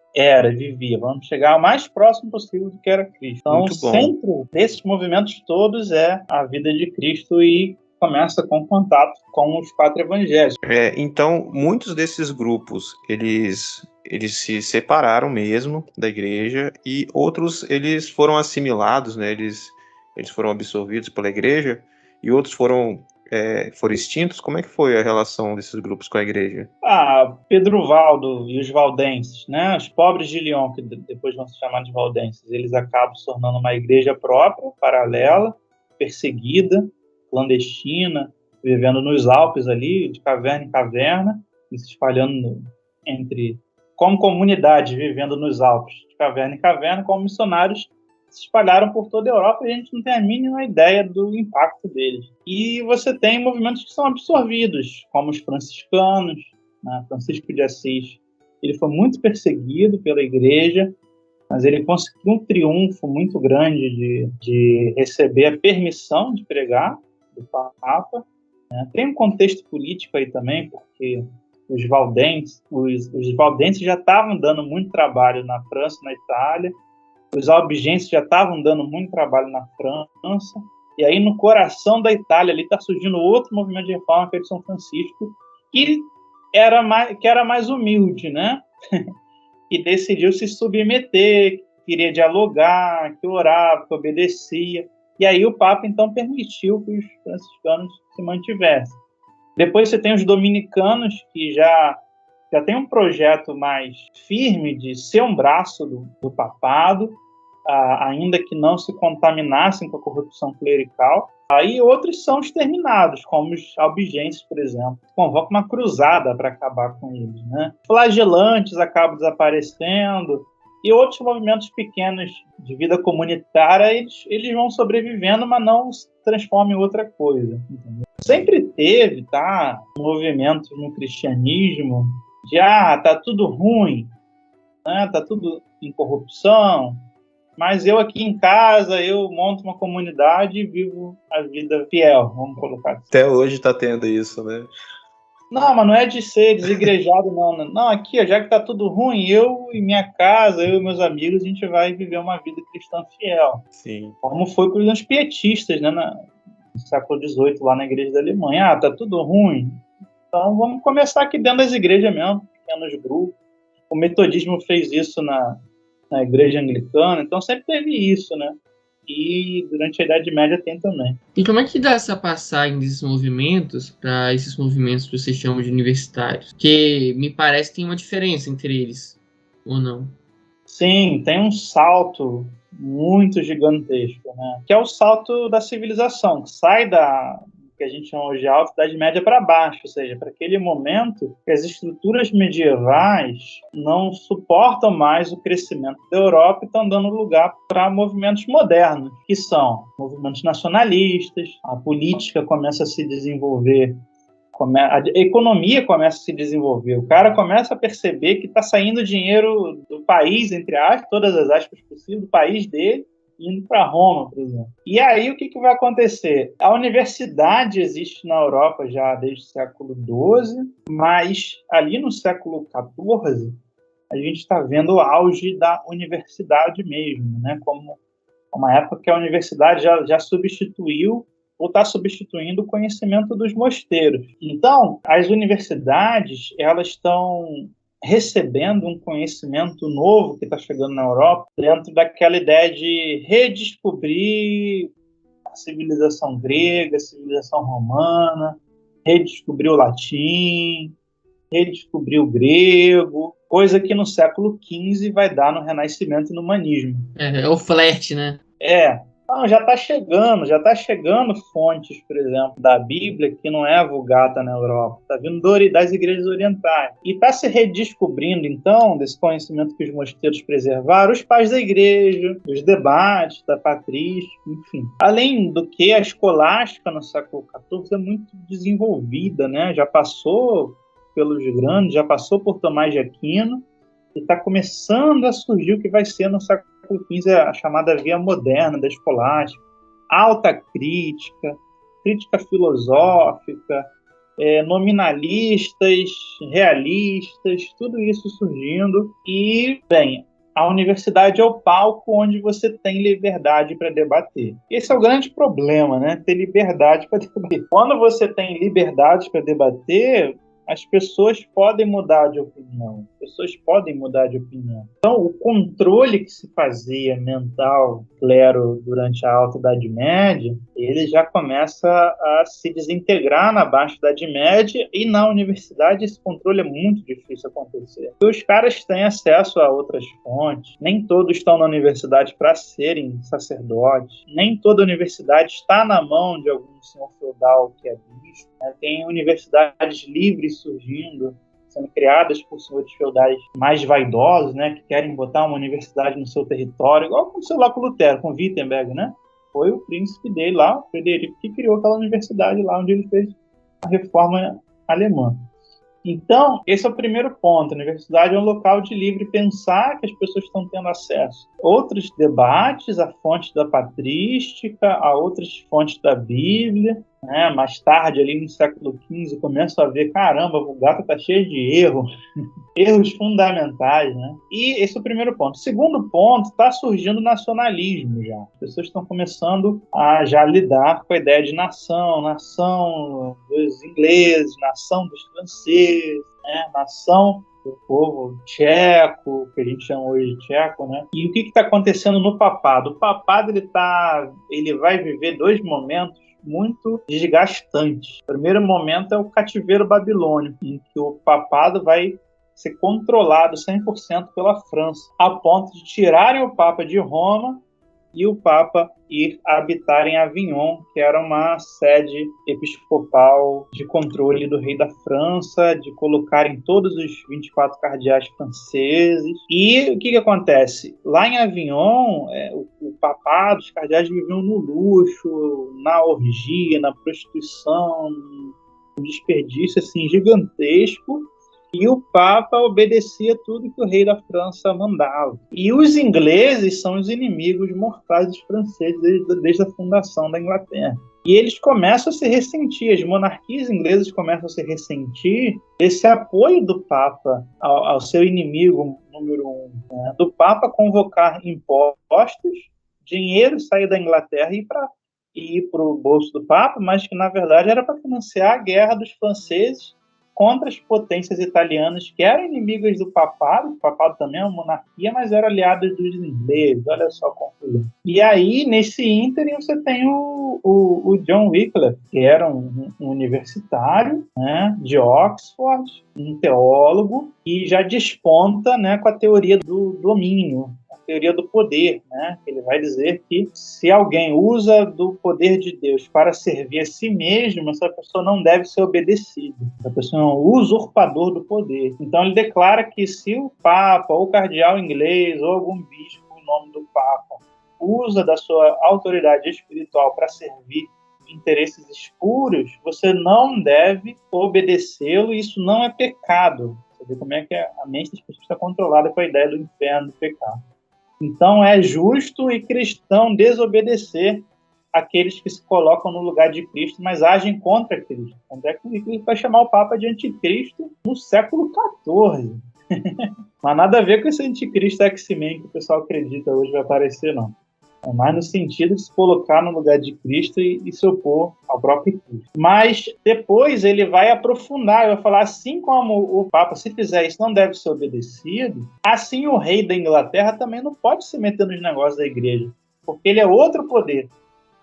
vivia. Vamos chegar o mais próximo possível do que era Cristo. Então, o centro desses movimentos todos é a vida de Cristo e começa com contato com os 4 evangelhos. Então, muitos desses grupos, eles se separaram mesmo da igreja e outros, eles foram assimilados, né? Eles foram absorvidos pela igreja e outros foram extintos. Como é que foi a relação desses grupos com a igreja? Pedro Valdo e os valdenses, né? Os pobres de Lyon, que depois vão se chamar de valdenses, eles acabam se tornando uma igreja própria, paralela, perseguida, clandestina, vivendo nos Alpes ali, de caverna em caverna, e se espalhando como comunidade, vivendo nos Alpes, de caverna em caverna, como missionários se espalharam por toda a Europa e a gente não tem a mínima ideia do impacto deles. E você tem movimentos que são absorvidos, como os franciscanos, né? Francisco de Assis. Ele foi muito perseguido pela igreja, mas ele conseguiu um triunfo muito grande de receber a permissão de pregar do Papa, né? Tem um contexto político aí também, porque os valdenses já estavam dando muito trabalho na França e na Itália. Os albigenses já estavam dando muito trabalho na França, e aí no coração da Itália ali está surgindo outro movimento de reforma, que é de São Francisco, que era mais humilde, né? E decidiu se submeter, queria dialogar, que orava, que obedecia. E aí o Papa então permitiu que os franciscanos se mantivessem. Depois você tem os dominicanos, que já tem um projeto mais firme de ser um braço do papado, ainda que não se contaminassem com a corrupção clerical. Aí outros são exterminados, como os albigenses, por exemplo. Convoca uma cruzada para acabar com eles, né? Flagelantes acabam desaparecendo, e outros movimentos pequenos de vida comunitária, eles vão sobrevivendo, mas não se transformam em outra coisa. Entendeu? Sempre teve, movimentos no cristianismo de, tá tudo ruim, né? Tá tudo em corrupção, mas eu aqui em casa, eu monto uma comunidade e vivo a vida fiel, vamos colocar assim. Até hoje tá tendo isso, né? Não, mas não é de ser desigrejado, não. Não, aqui, já que tá tudo ruim, eu e minha casa, eu e meus amigos, a gente vai viver uma vida cristã fiel. Sim. Como foi para os pietistas, né, no século XVIII, lá na igreja da Alemanha. Tá tudo ruim? Então vamos começar aqui dentro das igrejas mesmo, pequenos grupos. O metodismo fez isso na igreja anglicana, então sempre teve isso, né? E durante a Idade Média tem também. E como é que dá essa passagem desses movimentos para esses movimentos que vocês chamam de universitários? Porque me parece que tem uma diferença entre eles, ou não? Sim, tem um salto muito gigantesco, né? Que é o salto da civilização, que sai da que a gente chama hoje de Alta Idade Média para baixo, ou seja, para aquele momento que as estruturas medievais não suportam mais o crescimento da Europa e estão dando lugar para movimentos modernos, que são movimentos nacionalistas, a política começa a se desenvolver, a economia começa a se desenvolver, o cara começa a perceber que está saindo dinheiro do país, entre aspas, todas as aspas possíveis, do país dele, indo para Roma, por exemplo. E aí o que vai acontecer? A universidade existe na Europa já desde o século XII, mas ali no século XIV a gente está vendo o auge da universidade mesmo, né? Como uma época que a universidade já substituiu ou está substituindo o conhecimento dos mosteiros. Então, as universidades, elas estão recebendo um conhecimento novo que está chegando na Europa, dentro daquela ideia de redescobrir a civilização grega, a civilização romana, redescobrir o latim, redescobrir o grego, coisa que no século XV vai dar no Renascimento e no Humanismo. É o flerte, né? Não, já está chegando fontes, por exemplo, da Bíblia que não é vulgata na Europa, está vindo das igrejas orientais. E está se redescobrindo, então, desse conhecimento que os mosteiros preservaram, os pais da igreja, os debates da patrística, enfim. Além do que, a escolástica no século XIV é muito desenvolvida, né? Já passou pelos grandes, já passou por Tomás de Aquino, e está começando a surgir o que vai ser no século XV a chamada via moderna da escolástica, alta crítica, crítica filosófica, nominalistas, realistas, tudo isso surgindo. E, bem, a universidade é o palco onde você tem liberdade para debater. Esse é o grande problema, né? Ter liberdade para debater. Quando você tem liberdade para debater, as pessoas podem mudar de opinião. Então, o controle que se fazia mental do clero durante a Alta Idade Média, ele já começa a se desintegrar na Baixa Idade Média, e na universidade esse controle é muito difícil acontecer. E os caras têm acesso a outras fontes, nem todos estão na universidade para serem sacerdotes, nem toda universidade está na mão de algum senhor feudal que é bispo, né? Tem universidades livres surgindo, sendo criadas por senhores feudais mais vaidosos, né, que querem botar uma universidade no seu território, igual aconteceu lá com Lutero, com Wittenberg, né? Foi o príncipe dele lá, Frederico, que criou aquela universidade lá onde ele fez a reforma alemã. Então, esse é o primeiro ponto. A universidade é um local de livre pensar que as pessoas estão tendo acesso. Outros debates, a fonte da patrística, a outras fontes da Bíblia, né? Mais tarde, ali no século XV, começam a ver, caramba, a Vulgata está cheia de erros, erros fundamentais, né? E esse é o primeiro ponto. O segundo ponto, está surgindo nacionalismo já. As pessoas estão começando a já lidar com a ideia de nação dos ingleses, nação dos franceses, né? Nação do povo tcheco, que a gente chama hoje de tcheco, né? E o que está acontecendo no papado? O papado ele vai viver dois momentos muito desgastantes. O primeiro momento é o cativeiro babilônico, em que o papado vai ser controlado 100% pela França, a ponto de tirarem o Papa de Roma e o Papa ir habitar em Avignon, que era uma sede episcopal de controle do rei da França, de colocarem todos os 24 cardeais franceses. E o que acontece? Lá em Avignon, o papado, os cardeais viviam no luxo, na orgia, na prostituição, um desperdício assim, gigantesco. E o Papa obedecia tudo que o rei da França mandava. E os ingleses são os inimigos mortais dos franceses desde a fundação da Inglaterra. E eles começam a se ressentir, as monarquias inglesas começam a se ressentir desse apoio do Papa ao seu inimigo número 1, né? Do Papa convocar impostos, dinheiro sair da Inglaterra e ir para o bolso do Papa, mas que na verdade era para financiar a guerra dos franceses contra as potências italianas, que eram inimigas do papado. O papado também é uma monarquia, mas eram aliados dos ingleses. Olha só a confusão. E aí, nesse ínterim, você tem o John Wycliffe, que era um universitário, né, de Oxford, um teólogo, e já desponta, né, com a teoria do domínio, teoria do poder, né? Ele vai dizer que se alguém usa do poder de Deus para servir a si mesmo, essa pessoa não deve ser obedecida. Essa pessoa é um usurpador do poder. Então ele declara que se o Papa ou o cardeal inglês ou algum bispo em nome do Papa usa da sua autoridade espiritual para servir interesses escuros, você não deve obedecê-lo, e isso não é pecado. Você vê como é que a mente das pessoas está controlada com a ideia do inferno, do pecado. Então é justo e cristão desobedecer aqueles que se colocam no lugar de Cristo, mas agem contra Cristo. Onde é que ele vai chamar o Papa de anticristo no século XIV? Mas nada a ver com esse anticristo X-Men que o pessoal acredita hoje vai aparecer, não. É mais no sentido de se colocar no lugar de Cristo e se opor ao próprio Cristo. Mas depois ele vai aprofundar, ele vai falar, assim como o Papa, se fizer isso, não deve ser obedecido, assim o rei da Inglaterra também não pode se meter nos negócios da igreja, porque ele é outro poder.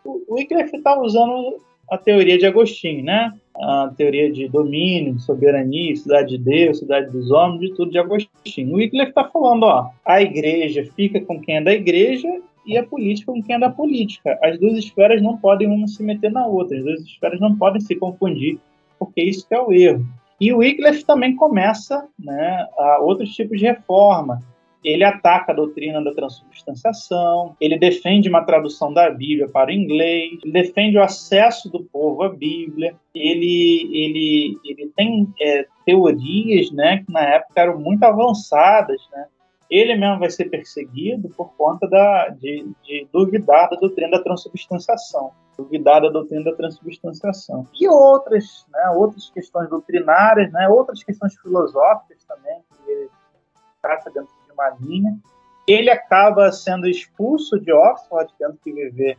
O Wycliffe está usando a teoria de Agostinho, né? A teoria de domínio, de soberania, cidade de Deus, cidade dos homens, de tudo de Agostinho. O Wycliffe está falando, a igreja fica com quem é da igreja e a política com quem é da política. As duas esferas não podem uma se meter na outra, as duas esferas não podem se confundir, porque isso que é o erro. E o Wycliffe também começa, né, a outros tipos de reforma. Ele ataca a doutrina da transubstanciação, ele defende uma tradução da Bíblia para o inglês, ele defende o acesso do povo à Bíblia, ele tem teorias, né, que na época eram muito avançadas, né? Ele mesmo vai ser perseguido por conta de duvidar da doutrina da transubstanciação. E outras, né, outras questões doutrinárias, né, outras questões filosóficas também, que ele trata dentro de uma linha. Ele acaba sendo expulso de Oxford, tendo que viver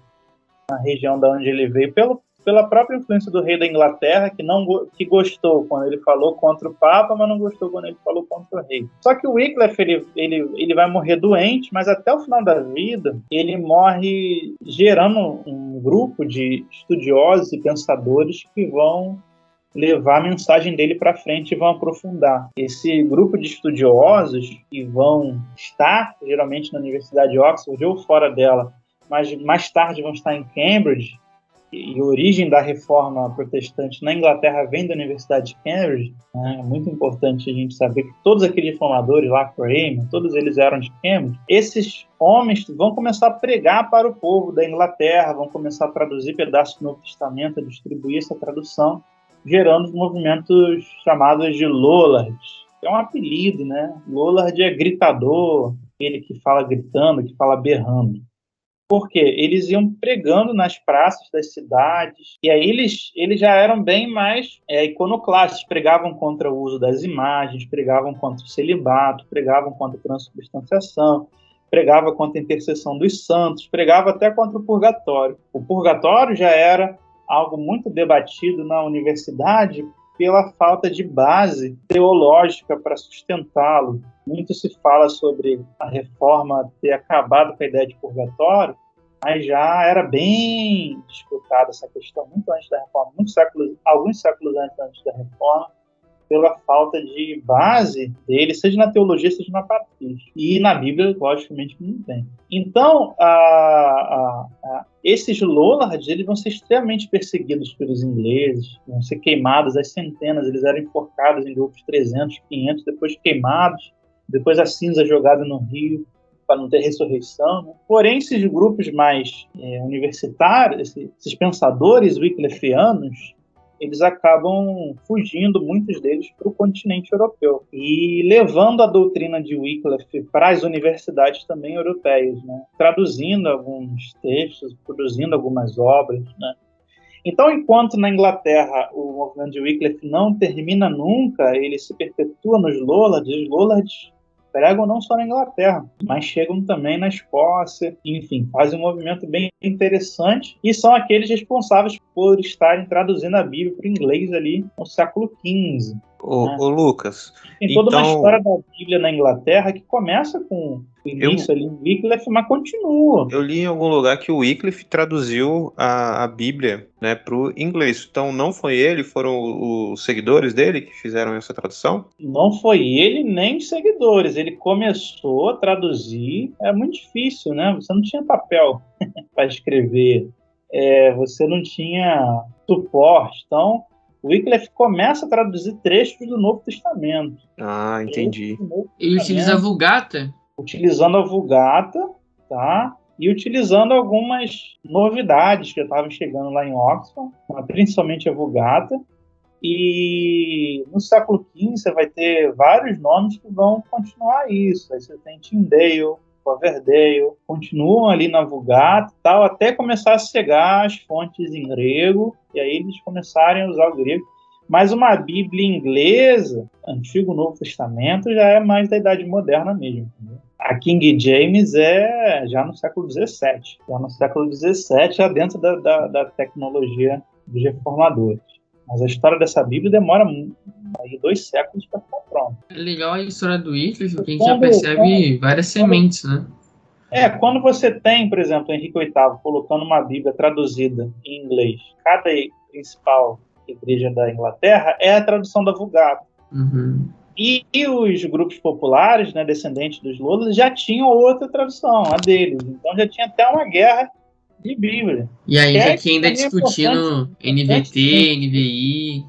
na região da onde ele veio, pela própria influência do rei da Inglaterra, que gostou quando ele falou contra o Papa, mas não gostou quando ele falou contra o rei. Só que o Wycliffe, ele vai morrer doente, mas até o final da vida, ele morre gerando um grupo de estudiosos e pensadores que vão levar a mensagem dele para frente e vão aprofundar. Esse grupo de estudiosos que vão estar, geralmente, na Universidade de Oxford ou fora dela, mas mais tarde vão estar em Cambridge, e a origem da reforma protestante na Inglaterra vem da Universidade de Cambridge, né? É muito importante a gente saber que todos aqueles reformadores lá, Cramer, todos eles eram de Cambridge. Esses homens vão começar a pregar para o povo da Inglaterra, vão começar a traduzir pedaços do Novo Testamento, a distribuir essa tradução, gerando movimentos chamados de Lollards. É um apelido, né? Lollard é gritador, ele que fala gritando, que fala berrando. Por quê? Eles iam pregando nas praças das cidades, e aí eles já eram bem mais iconoclastas, pregavam contra o uso das imagens, pregavam contra o celibato, pregavam contra a transubstanciação, pregavam contra a intercessão dos santos, pregavam até contra o purgatório. O purgatório já era algo muito debatido na universidade pela falta de base teológica para sustentá-lo. Muito se fala sobre a reforma ter acabado com a ideia de purgatório, mas já era bem disputada essa questão muito antes da Reforma, alguns séculos antes da Reforma, pela falta de base dele, seja na teologia, seja na patrística. E na Bíblia, logicamente, não tem. Então, esses Lollards, eles vão ser extremamente perseguidos pelos ingleses, vão ser queimados às centenas, eles eram enforcados em grupos de 300, 500, depois queimados, depois a cinza jogada no rio, para não ter ressurreição. Né? Porém, esses grupos mais universitários, esses pensadores wyclifianos, eles acabam fugindo, muitos deles, para o continente europeu e levando a doutrina de Wycliffe para as universidades também europeias, né? Traduzindo alguns textos, produzindo algumas obras, né? Então, enquanto na Inglaterra o movimento de Wycliffe não termina nunca, ele se perpetua nos Lollards, os Lollards pregam não só na Inglaterra, mas chegam também na Escócia, enfim, fazem um movimento bem interessante e são aqueles responsáveis por estarem traduzindo a Bíblia para o inglês ali no século XV. Ô Lucas, tem toda uma história da Bíblia na Inglaterra que começa com o início ali em Wycliffe, mas continua. Eu li em algum lugar que o Wycliffe traduziu a Bíblia, né, para o inglês. Então não foi ele, foram os seguidores dele que fizeram essa tradução? Não foi ele nem os seguidores. Ele começou a traduzir. É muito difícil, né? Você não tinha papel para escrever. Você não tinha suporte. Então, o Wycliffe começa a traduzir trechos do Novo Testamento. Ah, entendi. Ele utiliza a Vulgata? Utilizando a Vulgata, tá? E utilizando algumas novidades que estavam chegando lá em Oxford, principalmente a Vulgata. E no século XV você vai ter vários nomes que vão continuar isso. Aí você tem Tyndale, Coverdale, continuam ali na Vulgata e tal, até começar a chegar as fontes em grego, e aí eles começarem a usar o grego. Mas uma Bíblia inglesa, Antigo e Novo Testamento, já é mais da Idade Moderna mesmo. Entendeu? A King James é já no século XVII. Já no século XVII, já dentro da tecnologia dos reformadores. Mas a história dessa Bíblia demora aí 2 séculos para ficar pronta. É legal a história do Wycliffe, porque a gente já percebe várias sementes, né? Quando você tem, por exemplo, Henrique VIII colocando uma Bíblia traduzida em inglês, cada principal igreja da Inglaterra é a tradução da Vulgata. Uhum. E os grupos populares, né, descendentes dos Lollards, já tinham outra tradução, a deles. Então já tinha até uma guerra de Bíblia. E aí, aqui ainda discutindo NVT, NVI.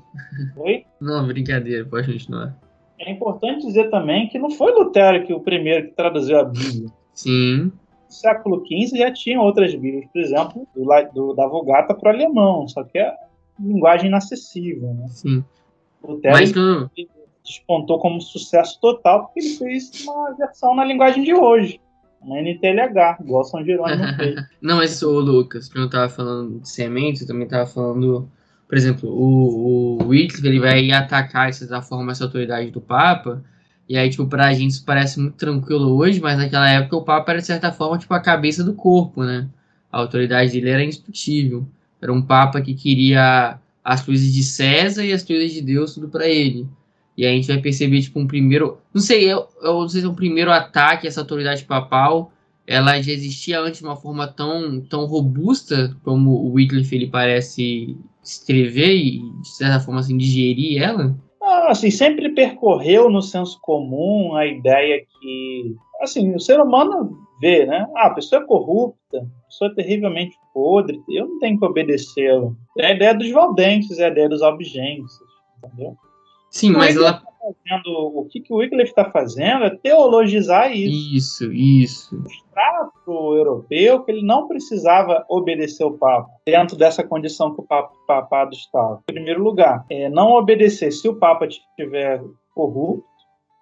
Oi? Não, brincadeira, pode continuar. É importante dizer também que não foi Lutero que o primeiro que traduziu a Bíblia. Sim. No século XV já tinham outras Bíblias, por exemplo, da Vulgata para o alemão, só que é linguagem inacessível. Né? Sim. Lutero despontou como sucesso total porque ele fez uma versão na linguagem de hoje. Uma NTLH, igual São Jerônimo fez. Não, mas o Lucas, quando eu tava falando de sementes, eu também tava falando, por exemplo, o Wycliffe, ele vai atacar, de certa forma, essa autoridade do Papa, e aí, tipo, pra gente isso parece muito tranquilo hoje, mas naquela época o Papa era, de certa forma, tipo, a cabeça do corpo, né? A autoridade dele era indiscutível. Era um Papa que queria as coisas de César e as coisas de Deus, tudo pra ele. E aí a gente vai perceber, tipo, um primeiro... Não sei, eu não sei se é um primeiro ataque a essa autoridade papal. Ela já existia antes de uma forma tão robusta como o Wycliffe ele parece escrever e, de certa forma, assim, digerir ela? Assim, sempre percorreu no senso comum a ideia que... Assim, o ser humano vê, né? A pessoa é corrupta, a pessoa é terrivelmente podre, eu não tenho que obedecê-la. É a ideia dos Valdenses, é a ideia dos Albigenses, entendeu? Sim, mas ela... O que o Wycliffe está fazendo é teologizar isso. Isso. Mostrar para o europeu que ele não precisava obedecer o Papa dentro dessa condição que o papado estava. Em primeiro lugar, não obedecer se o Papa estiver corrupto.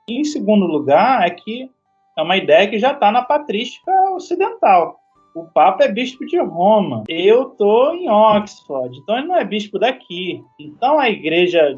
E, em segundo lugar, é uma ideia que já está na patrística ocidental. O Papa é bispo de Roma. Eu estou em Oxford, então ele não é bispo daqui. Então a igreja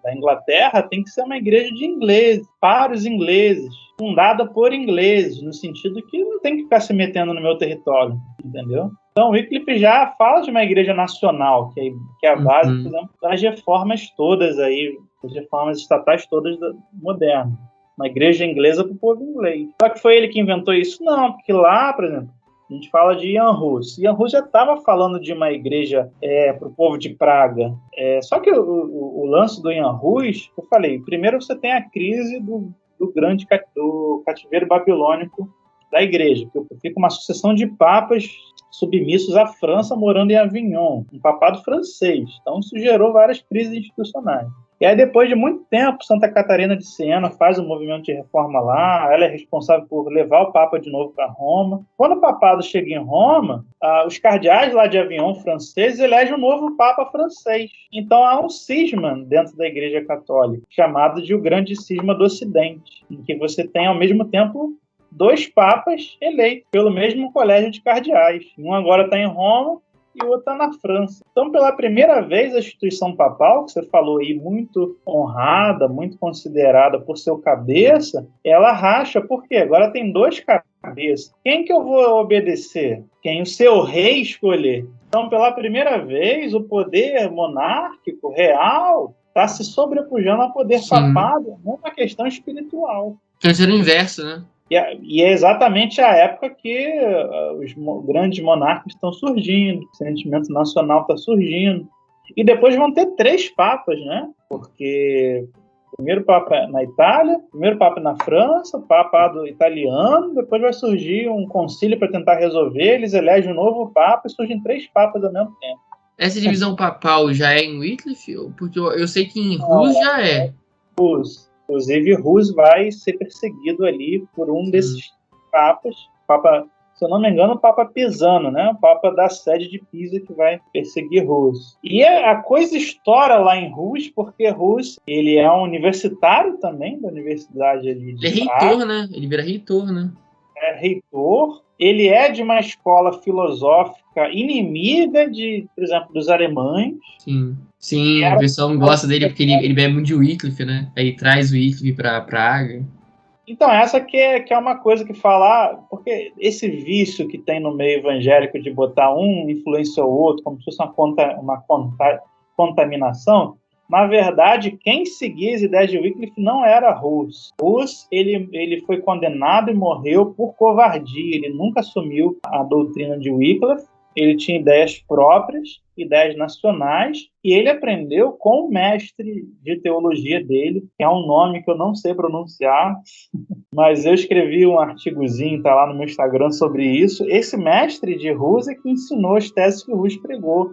da Inglaterra tem que ser uma igreja de ingleses, para os ingleses, fundada por ingleses, no sentido que não tem que ficar se metendo no meu território, entendeu? Então o Wycliffe já fala de uma igreja nacional, que é a base, por exemplo, das reformas todas aí, das reformas estatais todas modernas. Uma igreja inglesa para o povo inglês. Só que foi ele que inventou isso? Não, porque lá, por exemplo, A gente fala de Jan Hus. Jan Hus já estava falando de uma igreja para o povo de Praga. Só que o lance do Jan Hus, eu falei, primeiro você tem a crise do cativeiro babilônico da igreja, que fica uma sucessão de papas submissos à França morando em Avignon, um papado francês. Então isso gerou várias crises institucionais. E aí, depois de muito tempo, Santa Catarina de Siena faz um movimento de reforma lá, ela é responsável por levar o Papa de novo para Roma. Quando o papado chega em Roma, os cardeais lá de Avignon franceses elegem um novo Papa francês. Então há um cisma dentro da Igreja Católica, chamado de o Grande Cisma do Ocidente, em que você tem, ao mesmo tempo, 2 papas eleitos pelo mesmo colégio de cardeais. Um agora está em Roma e o outro está na França. Então, pela primeira vez, a instituição papal, que você falou aí, muito honrada, muito considerada por seu cabeça, ela racha, por quê? Agora tem 2 cabeças. Quem que eu vou obedecer? Quem o seu rei escolher. Então, pela primeira vez, o poder monárquico, real, está se sobrepujando ao poder papado numa questão espiritual. Antes era o inverso, né? E é exatamente a época que os grandes monarcas estão surgindo, o sentimento nacional está surgindo. E depois vão ter 3 papas, né? Porque o primeiro papa na Itália, o primeiro papa na França, o papado italiano, depois vai surgir um concílio para tentar resolver, eles elegem um novo papa e surgem 3 papas ao mesmo tempo. Essa divisão papal já é em Wycliffe? Porque eu sei que em Hus já é. Hus. Inclusive, Hus vai ser perseguido ali por um desses papas. Papa, se eu não me engano, o Papa Pisano, né? O Papa da sede de Pisa que vai perseguir Hus. E a coisa estoura lá em Hus, porque Hus, ele é um universitário também, da universidade ali de Ele é reitor, né? Ele vira reitor, né? É reitor. Ele é de uma escola filosófica inimiga, por exemplo, dos alemães. Sim, o pessoal gosta dele porque ele bebe muito de Wycliffe, né? Aí traz o Wycliffe para Praga. Então, essa que é uma coisa que falar, porque esse vício que tem no meio evangélico de botar um influencia o outro, como se fosse uma contaminação, na verdade, quem seguia as ideias de Wycliffe não era Hus. Hus, ele foi condenado e morreu por covardia. Ele nunca assumiu a doutrina de Wycliffe. Ele tinha ideias próprias, ideias nacionais, e ele aprendeu com o mestre de teologia dele, que é um nome que eu não sei pronunciar, mas eu escrevi um artigozinho, tá lá no meu Instagram, sobre isso. Esse mestre de Hus é que ensinou as teses que Hus pregou,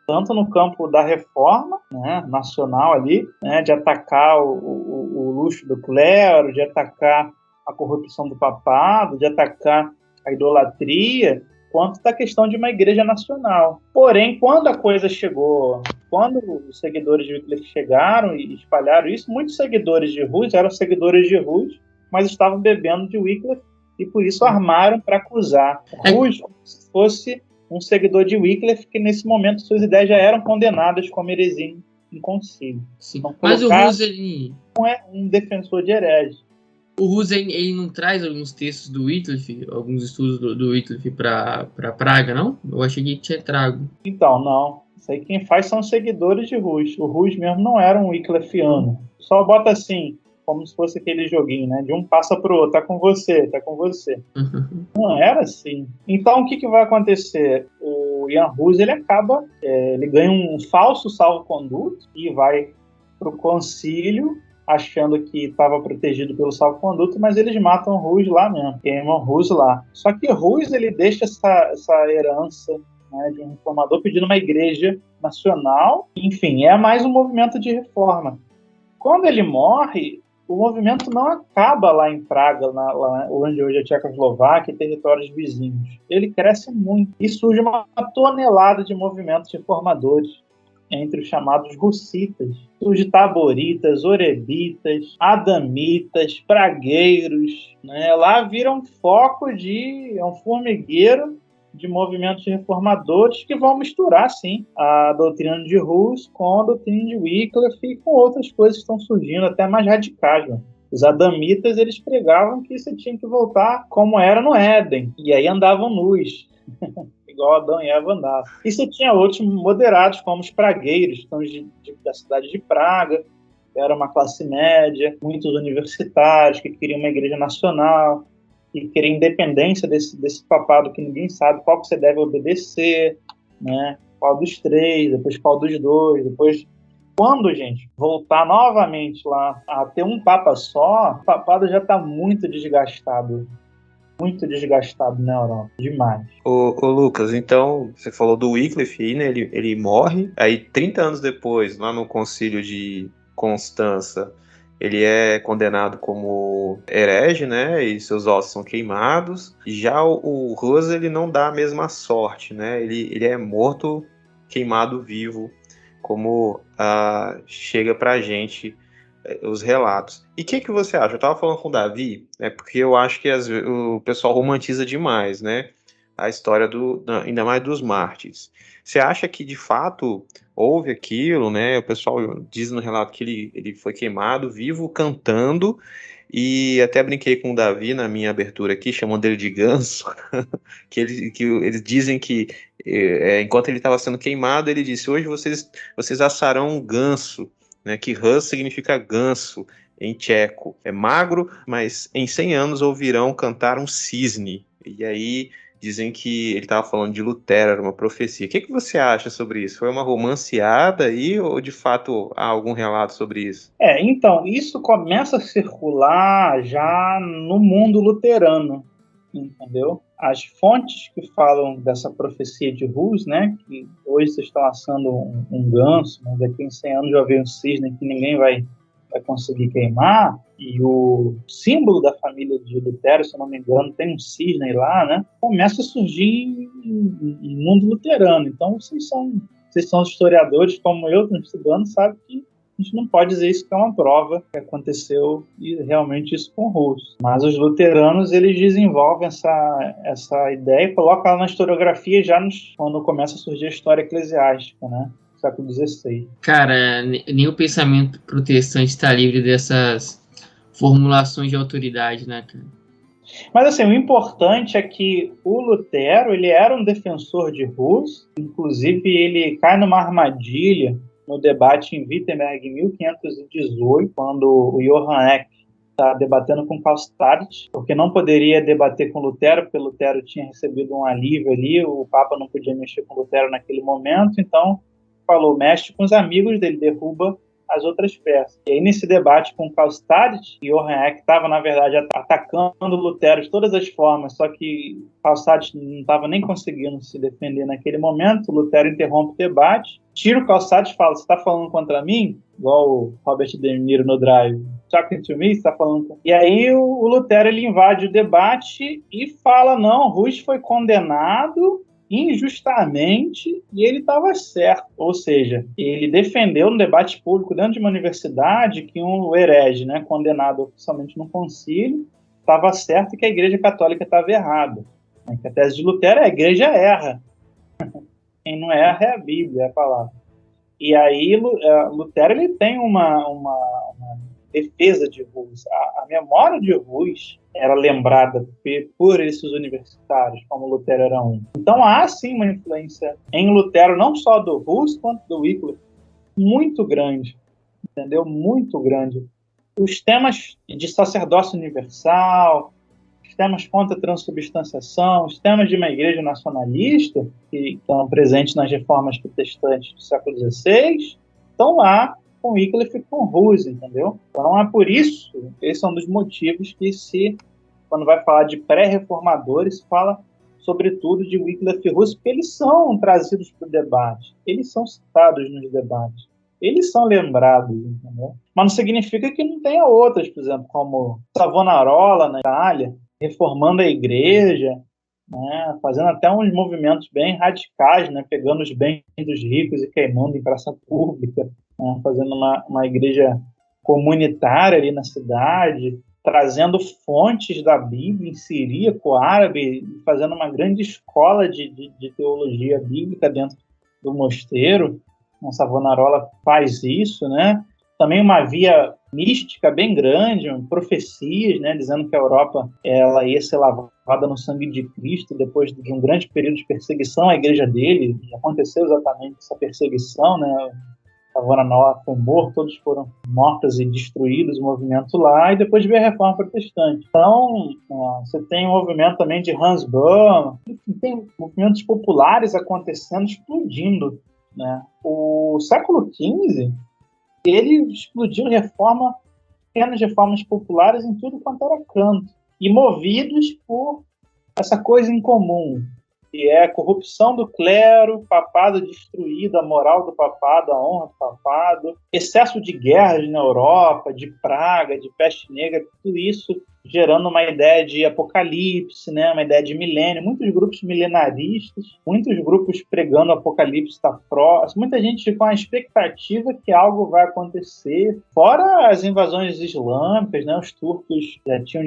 tanto no campo da reforma, né, nacional ali, né, de atacar o luxo do clero, de atacar a corrupção do papado, de atacar a idolatria, quanto da questão de uma igreja nacional. Porém, quando a coisa chegou, quando os seguidores de Wycliffe chegaram e espalharam isso, muitos seguidores de Hus eram seguidores de Hus, mas estavam bebendo de Wycliffe e por isso armaram para acusar Hus como se fosse um seguidor de Wycliffe, que nesse momento suas ideias já eram condenadas como heresia em concílio. Então, mas o Hus, ele não é um defensor de herege. O Hus, ele não traz alguns textos do Wycliffe, alguns estudos do Wycliffe para Praga, não? Eu achei que tinha trago. Então, não. Isso aí quem faz são os seguidores de Hus. O Hus mesmo não era um Wycliffiano. Só bota assim, como se fosse aquele joguinho, né? De um passa pro outro, tá com você, tá com você. Não era assim. Então, o que vai acontecer? O Jan Hus, ele ele ganha um falso salvo-conduto e vai pro concílio, achando que estava protegido pelo salvo-conduto, mas eles matam Hus lá mesmo, queimam Hus lá. Só que Hus, ele deixa essa herança, né, de um reformador pedindo uma igreja nacional. Enfim, é mais um movimento de reforma. Quando ele morre, o movimento não acaba lá em Praga, lá onde hoje é a Tchecoslováquia e territórios vizinhos. Ele cresce muito e surge uma tonelada de movimentos reformadores entre os chamados russitas. Surge taboritas, orebitas, adamitas, pragueiros, né? Lá vira um foco um formigueiro de movimentos reformadores que vão misturar, sim, a doutrina de Hus com a doutrina de Wycliffe e com outras coisas que estão surgindo, até mais radicais. Né? Os adamitas, eles pregavam que você tinha que voltar como era no Éden, e aí andavam nus, igual Adão e Eva andavam. E você tinha outros moderados, como os pragueiros, da cidade de Praga, que era uma classe média, muitos universitários que queriam uma igreja nacional. e querer independência desse papado que ninguém sabe qual que você deve obedecer, né? Qual dos três, depois qual dos dois, depois... Quando, gente, voltar novamente lá a ter um papa só, o papado já está muito desgastado na Europa, demais. Ô Lucas, então, você falou do Wycliffe aí, né? Ele morre, aí 30 anos depois, lá no concílio de Constança, ele é condenado como herege, né? E seus ossos são queimados. Já o Hus, ele não dá a mesma sorte, né? Ele é morto, queimado vivo, como chega pra gente os relatos. E o que você acha? Eu estava falando com o Davi, né, porque eu acho que o pessoal romantiza demais, né, a história ainda mais dos mártires. Você acha que de fato houve aquilo, né? O pessoal diz no relato que ele foi queimado vivo cantando, e até brinquei com o Davi na minha abertura aqui, chamando ele de ganso, que eles dizem que enquanto ele estava sendo queimado, ele disse: hoje vocês assarão um ganso, né, que Hus significa ganso em tcheco. É magro, mas em 100 anos ouvirão cantar um cisne. E aí dizem que ele estava falando de Lutero, era uma profecia. O que você acha sobre isso? Foi uma romanceada aí ou de fato há algum relato sobre isso? Então, isso começa a circular já no mundo luterano, entendeu? As fontes que falam dessa profecia de Hus, né, que hoje vocês estão assando um ganso, mas daqui em 100 anos já veio um cisne que ninguém vai conseguir queimar, e o símbolo da família de Lutero, se eu não me engano, tem um cisne lá, né, começa a surgir no mundo luterano. Então, vocês são historiadores como eu, estão estudando, sabem que a gente não pode dizer isso que é uma prova que aconteceu e realmente isso com Hus. Mas os luteranos, eles desenvolvem essa ideia e colocam ela na historiografia já quando começa a surgir a história eclesiástica, né? Século XVI. Cara, nem o pensamento protestante está livre dessas formulações de autoridade, né, cara? Mas assim, o importante é que o Lutero, ele era um defensor de Hus, inclusive ele cai numa armadilha no debate em Wittenberg em 1518, quando o Johann Eck está debatendo com Karl Stadt, porque não poderia debater com Lutero, porque Lutero tinha recebido um alívio ali, o Papa não podia mexer com Lutero naquele momento, então falou, mexe com os amigos dele, derruba as outras peças. E aí, nesse debate com Karl Stadt, Johann Eck estava, na verdade, atacando Lutero de todas as formas, só que Karl Stadt não estava nem conseguindo se defender naquele momento. Lutero interrompe o debate, tira o Karl Stadt e fala: você está falando contra mim? Igual o Robert De Niro no Drive. Talking to me? Você está falando... E aí o Lutero ele invade o debate e fala: não, Hus foi condenado injustamente e ele estava certo. Ou seja, ele defendeu no debate público dentro de uma universidade que um herege, né, condenado oficialmente no concílio, estava certo e que a Igreja Católica estava errada. Que a tese de Lutero é: a Igreja erra. Quem não erra é a Bíblia, é a palavra. E aí Lutero ele tem uma defesa de Hus. A memória de Hus era lembrada por esses universitários, como Lutero era um. Então há sim uma influência em Lutero, não só do Hus, quanto do Wycliffe, muito grande, entendeu? Muito grande. Os temas de sacerdócio universal, os temas contra a transubstanciação, os temas de uma igreja nacionalista, que estão presentes nas reformas protestantes do século XVI, estão lá com Wycliffe e com Hus, entendeu? Então é por isso, esse é um dos motivos que quando vai falar de pré-reformadores, fala sobretudo de Wycliffe e Hus, porque eles são trazidos para o debate, eles são citados nos debates, eles são lembrados, entendeu? Mas não significa que não tenha outras, por exemplo, como Savonarola na Itália, reformando a igreja, né, fazendo até uns movimentos bem radicais, né, pegando os bens dos ricos e queimando em praça pública, né, fazendo uma igreja comunitária ali na cidade, trazendo fontes da Bíblia em siríaco, árabe, fazendo uma grande escola de teologia bíblica dentro do mosteiro. O Savonarola faz isso, né? Também uma via mística bem grande, profecias, né, dizendo que a Europa ela ia ser lavada no sangue de Cristo depois de um grande período de perseguição à igreja dele. E aconteceu exatamente essa perseguição, né? Savonarola foi morto, todos foram mortos e destruídos, o movimento lá, e depois veio a Reforma Protestante. Então, você tem o movimento também de Hans Böhm, tem movimentos populares acontecendo, explodindo, né? O século XV, ele explodiu pequenas reformas populares em tudo quanto era canto, e movidos por essa coisa em comum, que é a corrupção do clero, papado destruído, a moral do papado, a honra do papado, excesso de guerras na Europa, de praga, de peste negra, tudo isso gerando uma ideia de apocalipse, né? Uma ideia de milênio, muitos grupos milenaristas, muitos grupos pregando o apocalipse está próximo, muita gente com a expectativa que algo vai acontecer, fora as invasões islâmicas, né? Os turcos já tinham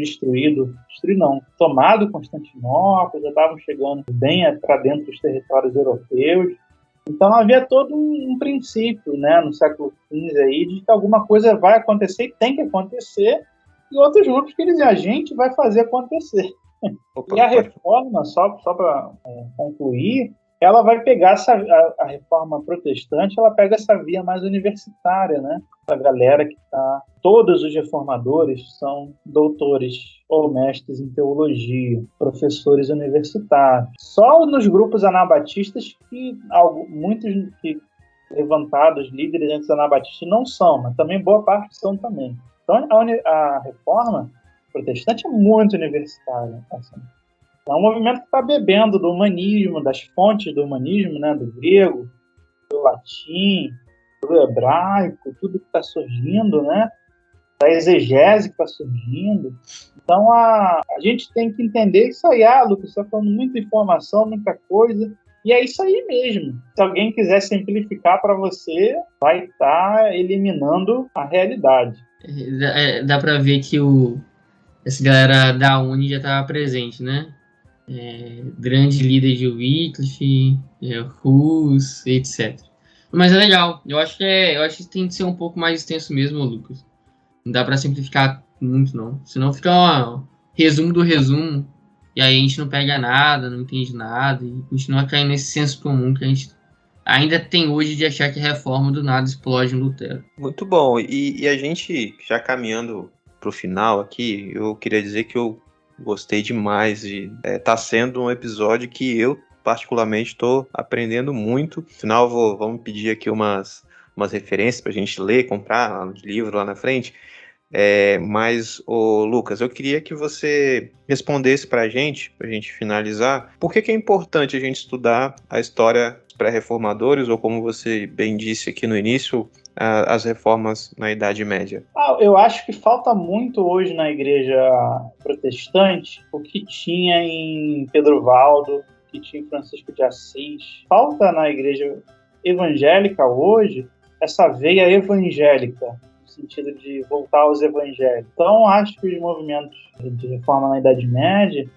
tomado Constantinopla, já estavam chegando bem para dentro dos territórios europeus. Então havia todo um princípio, né, no século XV aí, de que alguma coisa vai acontecer e tem que acontecer, e outros grupos que diziam, a gente vai fazer acontecer. E a reforma, só para concluir, ela vai pegar a reforma protestante, ela pega essa via mais universitária, né? A galera que está... Todos os reformadores são doutores ou mestres em teologia, professores universitários. Só nos grupos anabatistas muitos que levantados, líderes antes anabatistas não são, mas também boa parte são também. Então a reforma protestante é muito universitária. Assim. É um movimento que está bebendo do humanismo, das fontes do humanismo, né, do grego, do latim, do hebraico, tudo que está surgindo, né, da exegese que está surgindo. Então a gente tem que entender isso aí, Lucas, você está falando muita informação, muita coisa, e é isso aí mesmo. Se alguém quiser simplificar para você, vai estar eliminando a realidade. Dá para ver que essa galera da Uni já estava presente, né? Grande líder de Wycliffe, Hus, etc. Mas é legal. Eu acho que tem que ser um pouco mais extenso mesmo, Lucas. Não dá para simplificar muito, não. Senão fica um resumo do resumo. E aí a gente não pega nada, não entende nada. E continua caindo nesse senso comum que a gente ainda tem hoje de achar que a reforma do nada explode em Lutero. Muito bom. E a gente, já caminhando para o final aqui, eu queria dizer que eu gostei demais de tá sendo um episódio que eu particularmente estou aprendendo muito. Afinal, vamos pedir aqui umas referências para a gente ler, comprar um livro lá na frente. Mas, Lucas, eu queria que você respondesse para a gente finalizar, por que é importante a gente estudar a história dos pré-reformadores, ou como você bem disse aqui no início, as reformas na Idade Média? Eu acho que falta muito hoje na igreja protestante o que tinha em Pedro Valdo, o que tinha em Francisco de Assis. Falta na igreja evangélica hoje essa veia evangélica, no sentido de voltar aos evangelhos. Então, acho que os movimentos de reforma na Idade Média,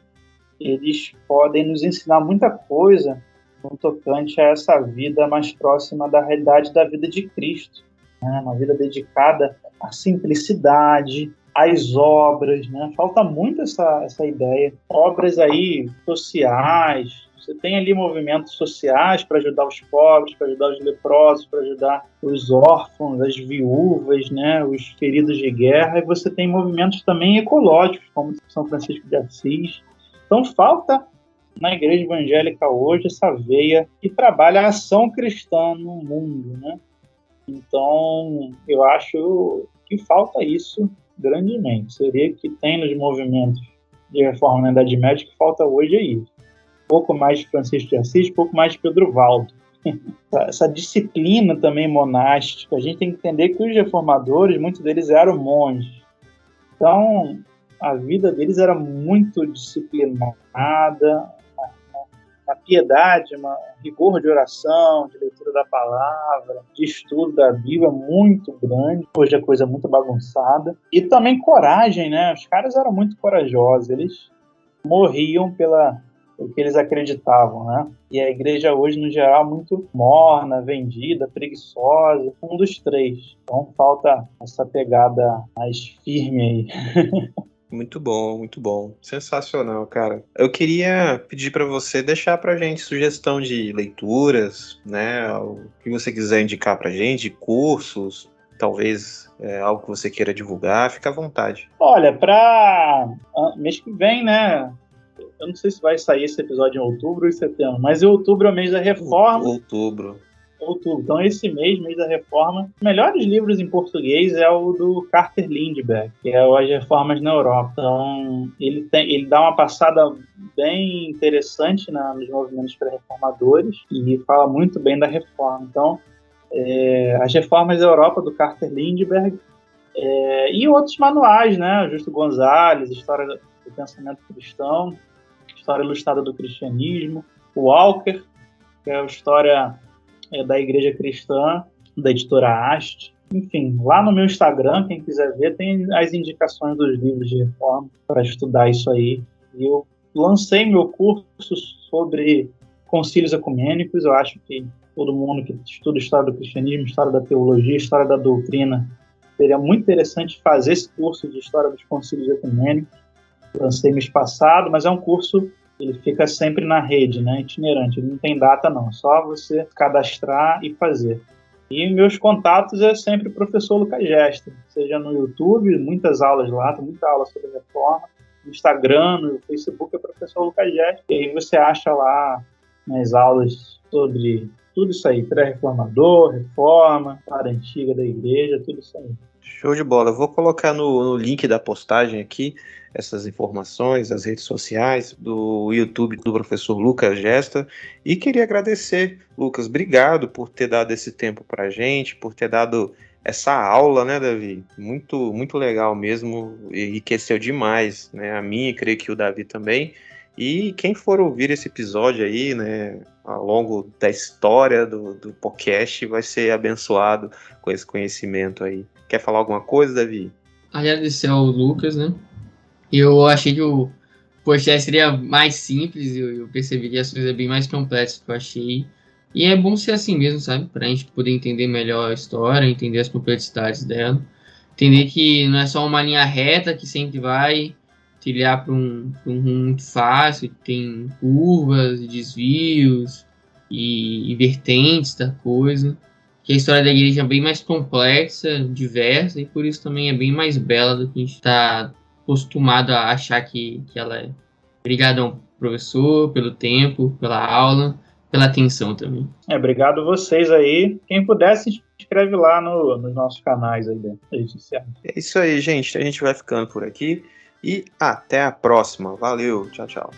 eles podem nos ensinar muita coisa no tocante a essa vida mais próxima da realidade da vida de Cristo, né? Uma vida dedicada à simplicidade, às obras, né? Falta muito essa ideia. Obras aí sociais. Você tem ali movimentos sociais para ajudar os pobres, para ajudar os leprosos, para ajudar os órfãos, as viúvas, né? Os feridos de guerra. E você tem movimentos também ecológicos, como São Francisco de Assis. Então falta na igreja evangélica hoje essa veia que trabalha a ação cristã no mundo, né? Então eu acho que falta isso grandemente. Seria que tem nos movimentos de reforma na Idade Média que falta hoje é isso. Pouco mais de Francisco de Assis, pouco mais de Pedro Valdo. Essa disciplina também monástica. A gente tem que entender que os reformadores, muitos deles eram monges. Então, a vida deles era muito disciplinada, uma piedade, um rigor de oração, de leitura da palavra, de estudo da Bíblia muito grande. Hoje a coisa é muito bagunçada. E também coragem, né? Os caras eram muito corajosos. Eles morriam pelo que eles acreditavam, né? E a igreja hoje, no geral, muito morna, vendida, preguiçosa, um dos três. Então falta essa pegada mais firme aí. Muito bom, muito bom. Sensacional, cara. Eu queria pedir para você deixar pra gente sugestão de leituras, né? O que você quiser indicar pra gente, cursos, talvez algo que você queira divulgar, fica à vontade. Olha, para mês que vem, né? Eu não sei se vai sair esse episódio em outubro ou em setembro, mas em outubro é o mês da reforma. Outubro. Então, esse mês da reforma, os melhores livros em português é o do Carter Lindbergh, que é As Reformas na Europa. Então, ele dá uma passada bem interessante nos movimentos pré-reformadores e fala muito bem da reforma. Então, As Reformas da Europa, do Carter Lindbergh, e outros manuais, né? Justo Gonzalez, História do Pensamento Cristão, História Ilustrada do Cristianismo, o Walker, que é a História da Igreja Cristã, da editora Haste. Enfim, lá no meu Instagram, quem quiser ver, tem as indicações dos livros de reforma para estudar isso aí. E eu lancei meu curso sobre concílios ecumênicos. Eu acho que todo mundo que estuda história do cristianismo, história da teologia, história da doutrina, seria muito interessante fazer esse curso de história dos concílios ecumênicos. Lancei mês passado, mas é um curso, ele fica sempre na rede, né, itinerante, ele não tem data não, é só você cadastrar e fazer. E meus contatos é sempre o professor Lucas Gesta, seja no YouTube, muitas aulas lá, tem muita aula sobre reforma, no Instagram, no Facebook é o professor Lucas Gesta, e aí você acha lá as aulas sobre tudo isso aí, pré-reformador, reforma, história antiga da igreja, tudo isso aí. Show de bola. Eu vou colocar no link da postagem aqui essas informações, as redes sociais do YouTube do professor Lucas Gesta. E queria agradecer, Lucas, obrigado por ter dado esse tempo para a gente, por ter dado essa aula, né, Davi? Muito, muito legal mesmo, enriqueceu demais, né? A mim, creio que o Davi também. E quem for ouvir esse episódio aí, né, ao longo da história do podcast, vai ser abençoado com esse conhecimento aí. Quer falar alguma coisa, Davi? Agradecer ao Lucas, né? Eu achei que o podcast seria mais simples, eu percebi que as coisas é bem mais complexas do que eu achei. E é bom ser assim mesmo, sabe? Pra gente poder entender melhor a história, entender as complexidades dela. Entender que não é só uma linha reta que sempre vai trilhar para um rumo muito fácil, tem curvas, desvios e vertentes da coisa. Que a história da igreja é bem mais complexa, diversa, e por isso também é bem mais bela do que a gente está acostumado a achar que ela é. Obrigadão, professor, pelo tempo, pela aula, pela atenção também. Obrigado vocês aí. Quem puder, se inscreve lá nos nossos canais aí das redes sociais. É isso aí, gente. A gente vai ficando por aqui e até a próxima. Valeu, tchau, tchau.